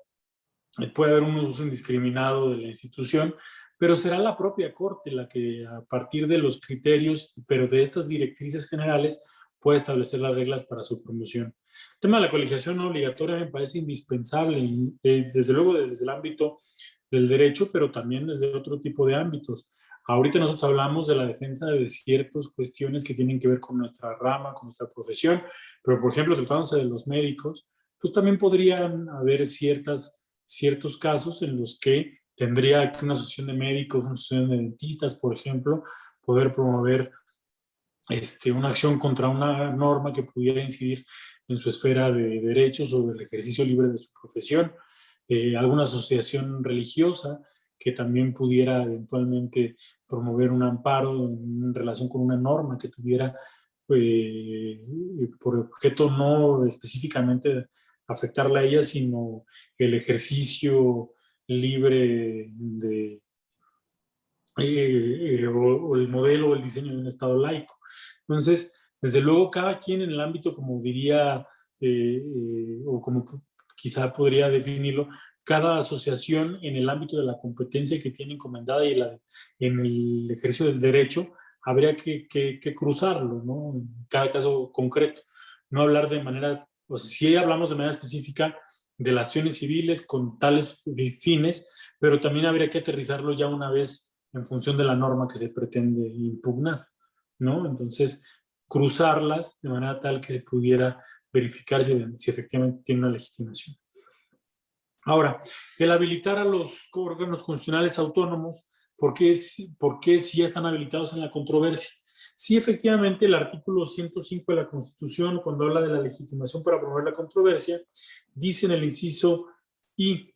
[SPEAKER 1] puede haber un uso indiscriminado de la institución, pero será la propia Corte la que, a partir de los criterios, pero de estas directrices generales, puede establecer las reglas para su promoción. El tema de la colegiación no obligatoria me parece indispensable, desde luego desde el ámbito del derecho, pero también desde otro tipo de ámbitos. Ahorita nosotros hablamos de la defensa de ciertas cuestiones que tienen que ver con nuestra rama, con nuestra profesión, pero por ejemplo, tratándose de los médicos, pues también podrían haber ciertos casos en los que tendría que una asociación de médicos, una asociación de dentistas, por ejemplo, poder promover una acción contra una norma que pudiera incidir en su esfera de derechos o del ejercicio libre de su profesión. Alguna asociación religiosa que también pudiera eventualmente promover un amparo en relación con una norma que tuviera por objeto no específicamente afectarla a ella, sino el ejercicio libre de, o el modelo o el diseño de un Estado laico. Entonces, desde luego, cada quien en el ámbito, como diría, o como quizá podría definirlo, cada asociación en el ámbito de la competencia que tiene encomendada y en el ejercicio del derecho, habría que cruzarlo, ¿no? En cada caso concreto. No hablar de manera, o sea, sí hablamos de manera específica de las acciones civiles con tales fines, pero también habría que aterrizarlo ya una vez en función de la norma que se pretende impugnar, ¿no? Entonces, cruzarlas de manera tal que se pudiera verificar si efectivamente tiene una legitimación. Ahora, el habilitar a los órganos constitucionales autónomos, ¿por qué si ya están habilitados en la controversia? Sí, efectivamente, el artículo 105 de la Constitución, cuando habla de la legitimación para promover la controversia, dice en el inciso L,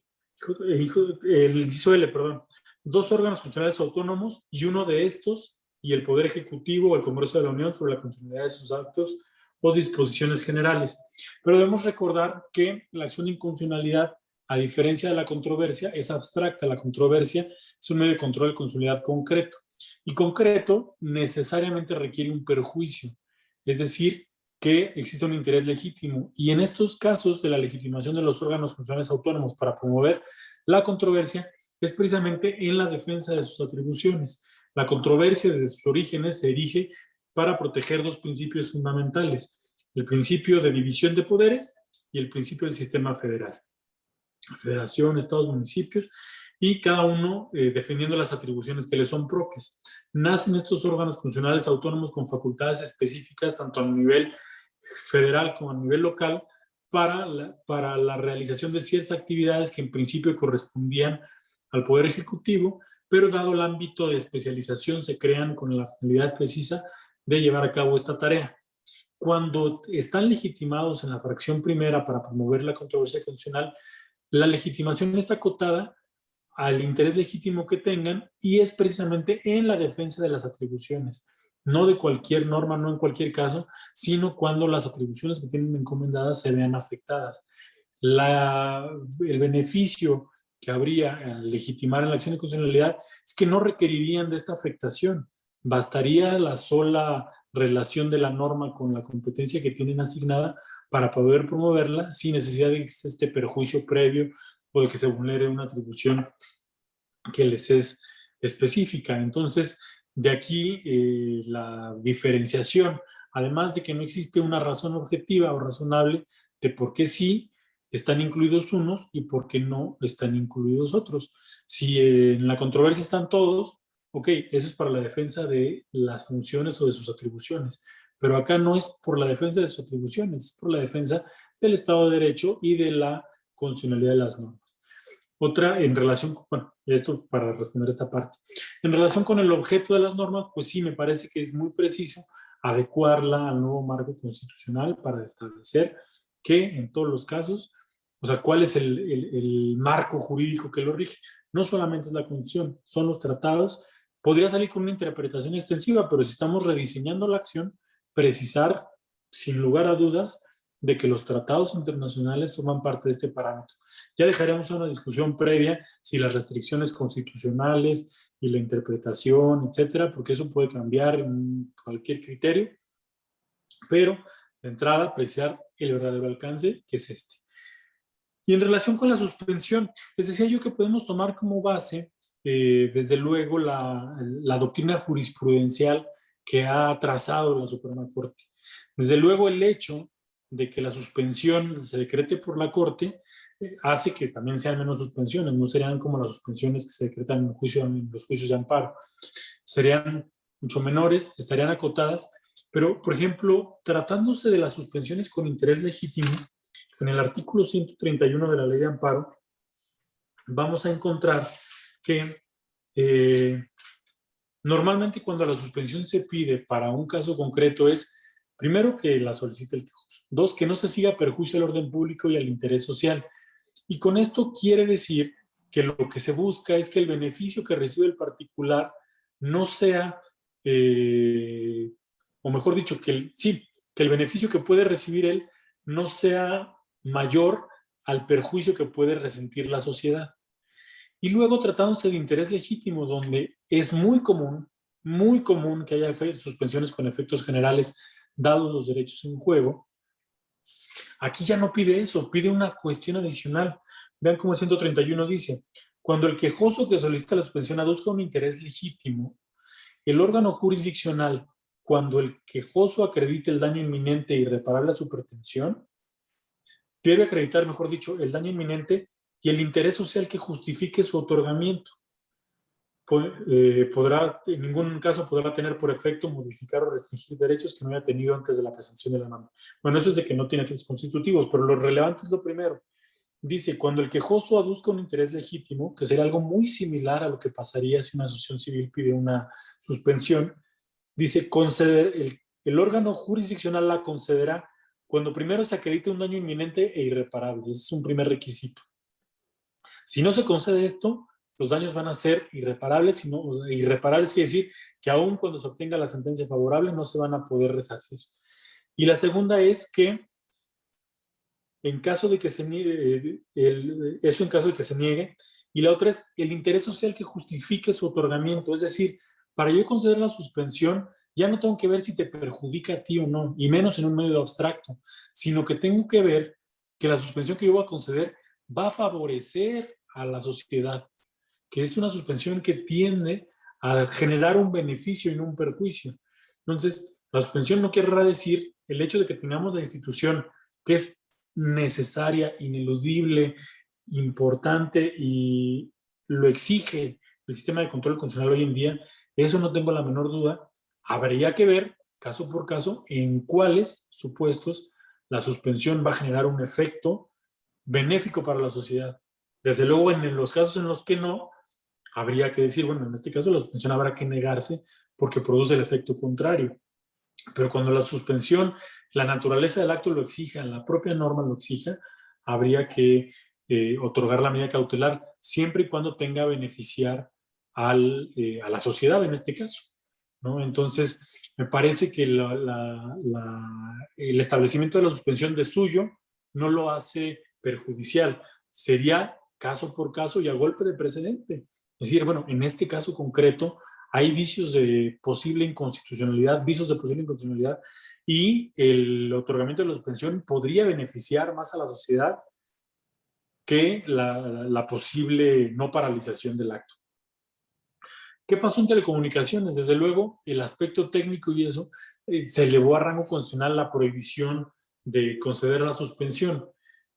[SPEAKER 1] perdón, 2 órganos constitucionales autónomos y uno de estos y el Poder Ejecutivo o el Congreso de la Unión sobre la constitucionalidad de sus actos o disposiciones generales. Pero debemos recordar que la acción de inconstitucionalidad, a diferencia de la controversia, es abstracta. La controversia es un medio de control de constitucionalidad concreto. Y concreto necesariamente requiere un perjuicio, es decir, que existe un interés legítimo. Y en estos casos de la legitimación de los órganos constitucionales autónomos para promover la controversia es precisamente en la defensa de sus atribuciones. La controversia desde sus orígenes se erige para proteger 2 principios fundamentales: el principio de división de poderes y el principio del sistema federal. Federación, estados, municipios, y cada uno defendiendo las atribuciones que les son propias. Nacen estos órganos constitucionales autónomos con facultades específicas, tanto a nivel federal como a nivel local, para la realización de ciertas actividades que en principio correspondían al Poder Ejecutivo, pero dado el ámbito de especialización se crean con la finalidad precisa de llevar a cabo esta tarea. Cuando están legitimados en la fracción primera para promover la controversia constitucional, la legitimación está acotada al interés legítimo que tengan y es precisamente en la defensa de las atribuciones, no de cualquier norma, no en cualquier caso, sino cuando las atribuciones que tienen encomendadas se vean afectadas. El beneficio que habría al legitimar en la acción de constitucionalidad es que no requerirían de esta afectación. Bastaría la sola relación de la norma con la competencia que tienen asignada para poder promoverla sin necesidad de que exista este perjuicio previo o de que se vulnere una atribución que les es específica. Entonces, de aquí la diferenciación, además de que no existe una razón objetiva o razonable de por qué sí están incluidos unos y por qué no están incluidos otros. Si en la controversia están todos, ok, eso es para la defensa de las funciones o de sus atribuciones. Pero acá no es por la defensa de sus atribuciones, es por la defensa del Estado de Derecho y de la constitucionalidad de las normas. Otra, en relación, bueno, esto para responder esta parte. En relación con el objeto de las normas, pues sí, me parece que es muy preciso adecuarla al nuevo marco constitucional para establecer que en todos los casos, o sea, cuál es el marco jurídico que lo rige. No solamente es la Constitución, son los tratados. Podría salir con una interpretación extensiva, pero si estamos rediseñando la acción, precisar, sin lugar a dudas, de que los tratados internacionales forman parte de este parámetro. Ya dejaremos una discusión previa si las restricciones constitucionales y la interpretación, etcétera, porque eso puede cambiar en cualquier criterio, pero de entrada precisar el verdadero alcance, que es este. Y en relación con la suspensión, les decía yo que podemos tomar como base, desde luego, la doctrina jurisprudencial que ha trazado la Suprema Corte. Desde luego, el hecho de que la suspensión se decrete por la Corte hace que también sean menos suspensiones, no serían como las suspensiones que se decretan en los juicios de amparo. Serían mucho menores, estarían acotadas, pero, por ejemplo, tratándose de las suspensiones con interés legítimo, en el artículo 131 de la Ley de Amparo, vamos a encontrar que normalmente cuando la suspensión se pide para un caso concreto es, primero, que la solicite el quejoso. 2, que no se siga perjuicio al orden público y al interés social. Y con esto quiere decir que lo que se busca es que el beneficio que recibe el particular no sea, o mejor dicho, que el beneficio que puede recibir él no sea mayor al perjuicio que puede resentir la sociedad. Y luego tratándose de interés legítimo, donde es muy común que haya suspensiones con efectos generales dados los derechos en juego, aquí ya no pide eso, pide una cuestión adicional. Vean cómo el 131 dice, cuando el quejoso que solicita la suspensión aduzca un interés legítimo, el órgano jurisdiccional, cuando el quejoso acredite el daño inminente e irreparable a su pretensión, debe acreditar, mejor dicho, el daño inminente y el interés social que justifique su otorgamiento. En ningún caso podrá tener por efecto modificar o restringir derechos que no haya tenido antes de la presentación de la norma. Bueno, eso es de que no tiene efectos constitutivos, pero lo relevante es lo primero. Dice, cuando el quejoso aduzca un interés legítimo, que sería algo muy similar a lo que pasaría si una asociación civil pide una suspensión, dice, el órgano jurisdiccional la concederá cuando primero se acredite un daño inminente e irreparable. Ese es un primer requisito. Si no se concede esto, los daños van a ser irreparables. Irreparables quiere decir que aun cuando se obtenga la sentencia favorable no se van a poder resarcir. Y la segunda es que en caso de que se niegue, eso en caso de que se niegue, y la otra es el interés social que justifique su otorgamiento. Es decir, para yo conceder la suspensión, ya no tengo que ver si te perjudica a ti o no, y menos en un medio abstracto, sino que tengo que ver que la suspensión que yo voy a conceder va a favorecer a la sociedad, que es una suspensión que tiende a generar un beneficio y no un perjuicio. Entonces, la suspensión no querrá decir el hecho de que tengamos la institución que es necesaria, ineludible, importante y lo exige el sistema de control constitucional hoy en día. Eso no tengo la menor duda. Habría que ver, caso por caso, en cuáles supuestos la suspensión va a generar un efecto benéfico para la sociedad. Desde luego, en los casos en los que no, habría que decir, bueno, en este caso la suspensión habrá que negarse porque produce el efecto contrario. Pero cuando la suspensión, la naturaleza del acto lo exija, la propia norma lo exija, habría que otorgar la medida cautelar siempre y cuando tenga a beneficiar a la sociedad en este caso, ¿no? Entonces, me parece que el establecimiento de la suspensión de suyo no lo hace perjudicial. Sería caso por caso y a golpe de precedente. Es decir, bueno, en este caso concreto hay vicios de posible inconstitucionalidad, y el otorgamiento de la suspensión podría beneficiar más a la sociedad que la posible no paralización del acto. ¿Qué pasó en telecomunicaciones? Desde luego, el aspecto técnico y eso, se elevó a rango constitucional la prohibición de conceder la suspensión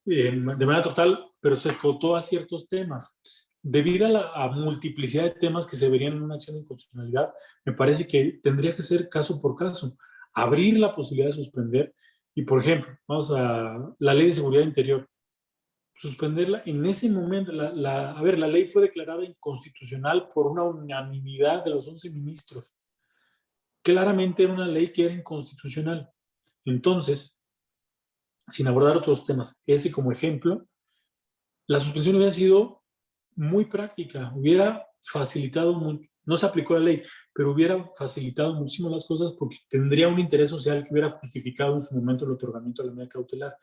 [SPEAKER 1] de manera total, pero se acotó a ciertos temas. Debido a la multiplicidad de temas que se verían en una acción de inconstitucionalidad, me parece que tendría que ser caso por caso, abrir la posibilidad de suspender y, por ejemplo, vamos a la Ley de Seguridad Interior, suspenderla en ese momento. La ley fue declarada inconstitucional por una unanimidad de los 11 ministros. Claramente era una ley que era inconstitucional. Entonces, sin abordar otros temas, ese como ejemplo, la suspensión hubiera sido muy práctica, hubiera facilitado, no se aplicó la ley, pero hubiera facilitado muchísimo las cosas porque tendría un interés social que hubiera justificado en su momento el otorgamiento de la medida cautelar.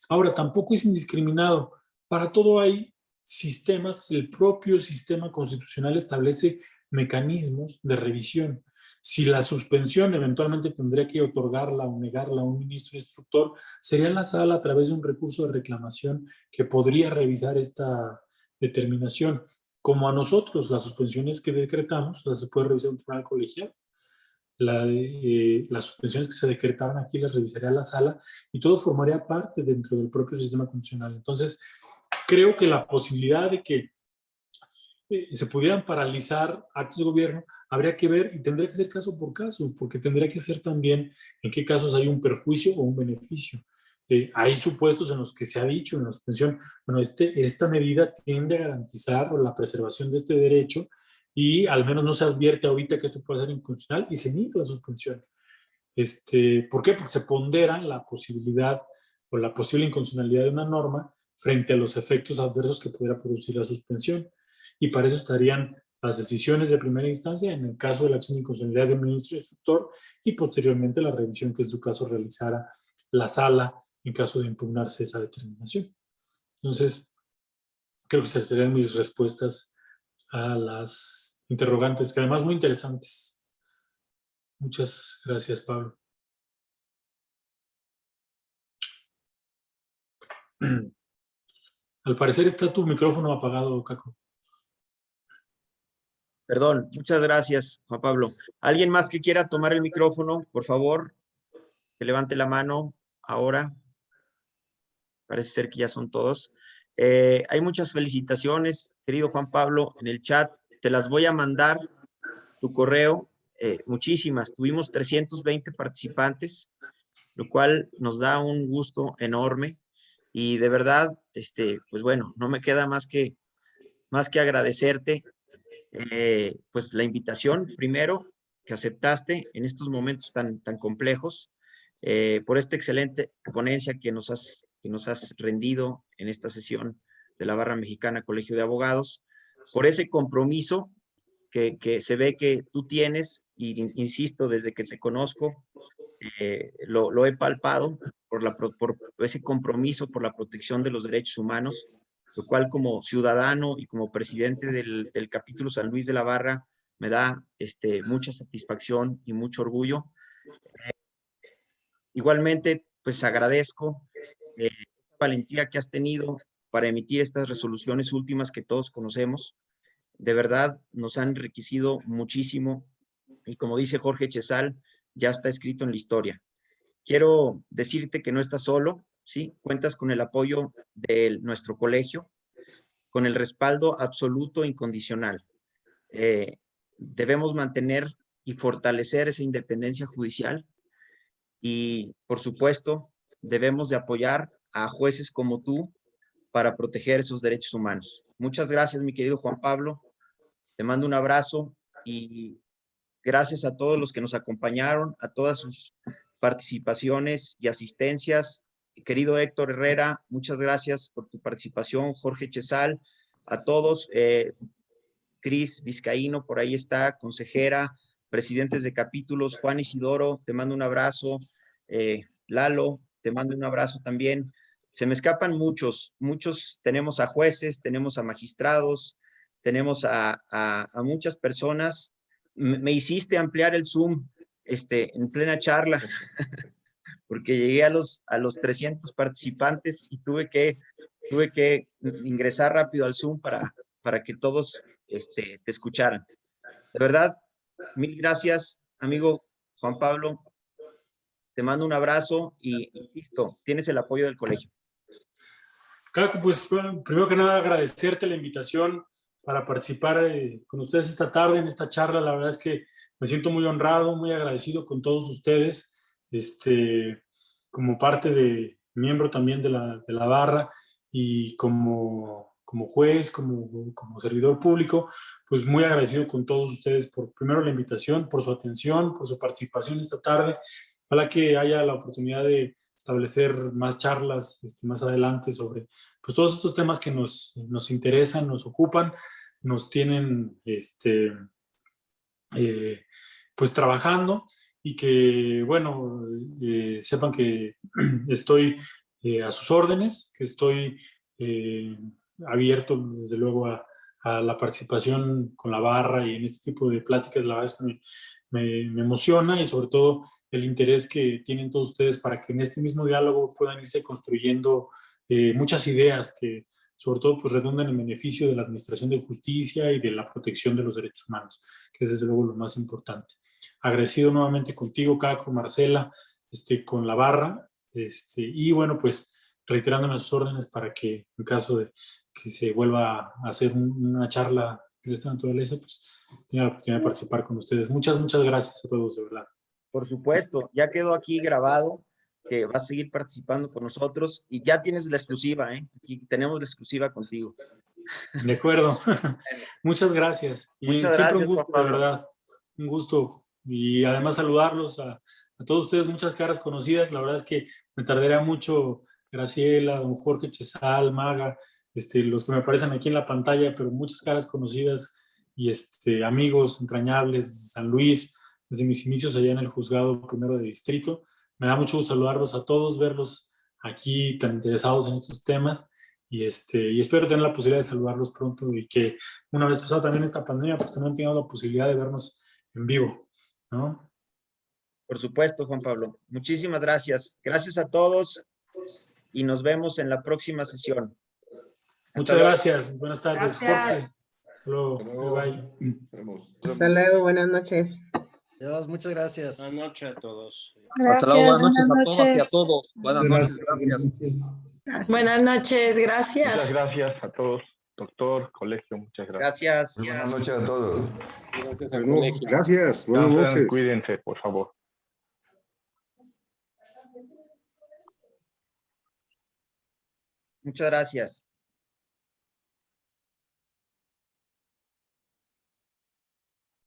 [SPEAKER 1] Ahora, tampoco es indiscriminado. Para todo hay sistemas, el propio sistema constitucional establece mecanismos de revisión. Si la suspensión eventualmente tendría que otorgarla o negarla a un ministro instructor, sería la sala a través de un recurso de reclamación que podría revisar esta determinación. Como a nosotros, las suspensiones que decretamos las puede revisar un tribunal colegial. Las suspensiones que se decretaron aquí las revisaría la sala y todo formaría parte dentro del propio sistema constitucional. Entonces, creo que la posibilidad de que se pudieran paralizar actos de gobierno habría que ver y tendría que ser caso por caso, porque tendría que ser también en qué casos hay un perjuicio o un beneficio. Hay supuestos en los que se ha dicho en la suspensión, bueno, esta medida tiende a garantizar la preservación de este derecho y al menos no se advierte ahorita que esto puede ser inconstitucional y se niega la suspensión. ¿Por qué? Porque se pondera la posibilidad o la posible inconstitucionalidad de una norma frente a los efectos adversos que pudiera producir la suspensión. Y para eso estarían las decisiones de primera instancia en el caso de la acción de inconstitucionalidad del ministro instructor y posteriormente la revisión que en su caso realizara la sala en caso de impugnarse esa determinación. Entonces, creo que serían mis respuestas a las interrogantes, que además muy interesantes. Muchas gracias, Pablo. Al parecer está tu micrófono apagado, Caco.
[SPEAKER 2] Perdón, muchas gracias, Juan Pablo. ¿Alguien más que quiera tomar el micrófono, por favor? Que levante la mano ahora. Parece ser que ya son todos. Hay muchas felicitaciones, querido Juan Pablo, en el chat. Te las voy a mandar, tu correo. Muchísimas. Tuvimos 320 participantes, lo cual nos da un gusto enorme. Y de verdad, pues bueno, no me queda más que agradecerte pues la invitación, primero, que aceptaste en estos momentos tan complejos, por esta excelente ponencia que nos has rendido en esta sesión de la Barra Mexicana Colegio de Abogados, por ese compromiso que se ve que tú tienes, y insisto, desde que te conozco, lo he palpado por ese compromiso por la protección de los derechos humanos, lo cual como ciudadano y como presidente del capítulo San Luis de la Barra me da mucha satisfacción y mucho orgullo. Igualmente, pues agradezco la valentía que has tenido para emitir estas resoluciones últimas que todos conocemos. De verdad, nos han enriquecido muchísimo y como dice Jorge Chezal, ya está escrito en la historia. Quiero decirte que no estás solo, ¿sí? Cuentas con el apoyo de nuestro colegio, con el respaldo absoluto e incondicional. Debemos mantener y fortalecer esa independencia judicial y, por supuesto, debemos de apoyar a jueces como tú para proteger esos derechos humanos. Muchas gracias, mi querido Juan Pablo. Te mando un abrazo y gracias a todos los que nos acompañaron, a todas sus participaciones y asistencias. Querido Héctor Herrera, muchas gracias por tu participación. Jorge Chezal, a todos. Cris Vizcaíno, por ahí está, consejera, presidentes de capítulos. Juan Isidoro, te mando un abrazo. Lalo, te mando un abrazo también. Se me escapan muchos. Tenemos a jueces, tenemos a magistrados, tenemos a muchas personas. Me hiciste ampliar el Zoom en plena charla, porque llegué a los 300 participantes y tuve que ingresar rápido al Zoom para que todos te escucharan. De verdad, mil gracias, amigo Juan Pablo. Te mando un abrazo y listo, tienes el apoyo del colegio.
[SPEAKER 1] Caco, pues primero que nada agradecerte la invitación para participar con ustedes esta tarde en esta charla. La verdad es que me siento muy honrado, muy agradecido con todos ustedes, como parte miembro también de la barra y como juez, como servidor público, pues muy agradecido con todos ustedes por primero la invitación, por su atención, por su participación esta tarde. Ojalá que haya la oportunidad de establecer más charlas más adelante sobre pues, todos estos temas que nos interesan, nos ocupan, nos tienen pues trabajando y que, bueno, sepan que estoy a sus órdenes, que estoy abierto, desde luego, a la participación con la barra y en este tipo de pláticas. La verdad es que me emociona y sobre todo el interés que tienen todos ustedes para que en este mismo diálogo puedan irse construyendo muchas ideas que sobre todo pues redunden en beneficio de la administración de justicia y de la protección de los derechos humanos, que es desde luego lo más importante. Agradecido nuevamente contigo, Caco, Marcela, con la barra, y bueno, pues reiterándome a sus órdenes para que en caso de que se vuelva a hacer una charla de esta naturaleza, pues tenga la oportunidad de participar con ustedes. Muchas gracias a todos, de verdad.
[SPEAKER 2] Por supuesto, ya quedó aquí grabado que vas a seguir participando con nosotros y ya tienes la exclusiva, Aquí tenemos la exclusiva contigo.
[SPEAKER 1] De acuerdo. Muchas gracias. Y
[SPEAKER 2] muchas
[SPEAKER 1] siempre
[SPEAKER 2] gracias,
[SPEAKER 1] un gusto, de verdad. Un gusto. Y además saludarlos a todos ustedes, muchas caras conocidas. La verdad es que me tardaría mucho, Graciela, don Jorge Chezal, Maga, los que me aparecen aquí en la pantalla, pero muchas caras conocidas y amigos entrañables, San Luis, desde mis inicios allá en el juzgado primero de distrito. Me da mucho gusto saludarlos a todos, verlos aquí tan interesados en estos temas. Y espero tener la posibilidad de saludarlos pronto y que una vez pasada también esta pandemia, pues también tengamos la posibilidad de vernos en vivo, ¿no?
[SPEAKER 2] Por supuesto, Juan Pablo. Muchísimas gracias. Gracias a todos y nos vemos en la próxima sesión.
[SPEAKER 1] Muchas gracias. Buenas tardes,
[SPEAKER 11] Gracias.
[SPEAKER 1] Jorge. Hasta luego.
[SPEAKER 3] Hasta luego.
[SPEAKER 1] Bye.
[SPEAKER 4] Hasta luego, buenas noches.
[SPEAKER 6] Adiós, muchas gracias.
[SPEAKER 7] Buenas noches a todos.
[SPEAKER 12] Hasta luego, buenas noches a todas y a todos. Buenas noches, gracias.
[SPEAKER 11] Buenas noches, gracias.
[SPEAKER 13] Muchas gracias a todos, doctor, colegio, muchas gracias.
[SPEAKER 2] Gracias.
[SPEAKER 14] Buenas noches a todos.
[SPEAKER 13] Gracias al colegio.
[SPEAKER 14] Gracias, buenas noches.
[SPEAKER 13] Cuídense, por favor.
[SPEAKER 2] Muchas gracias.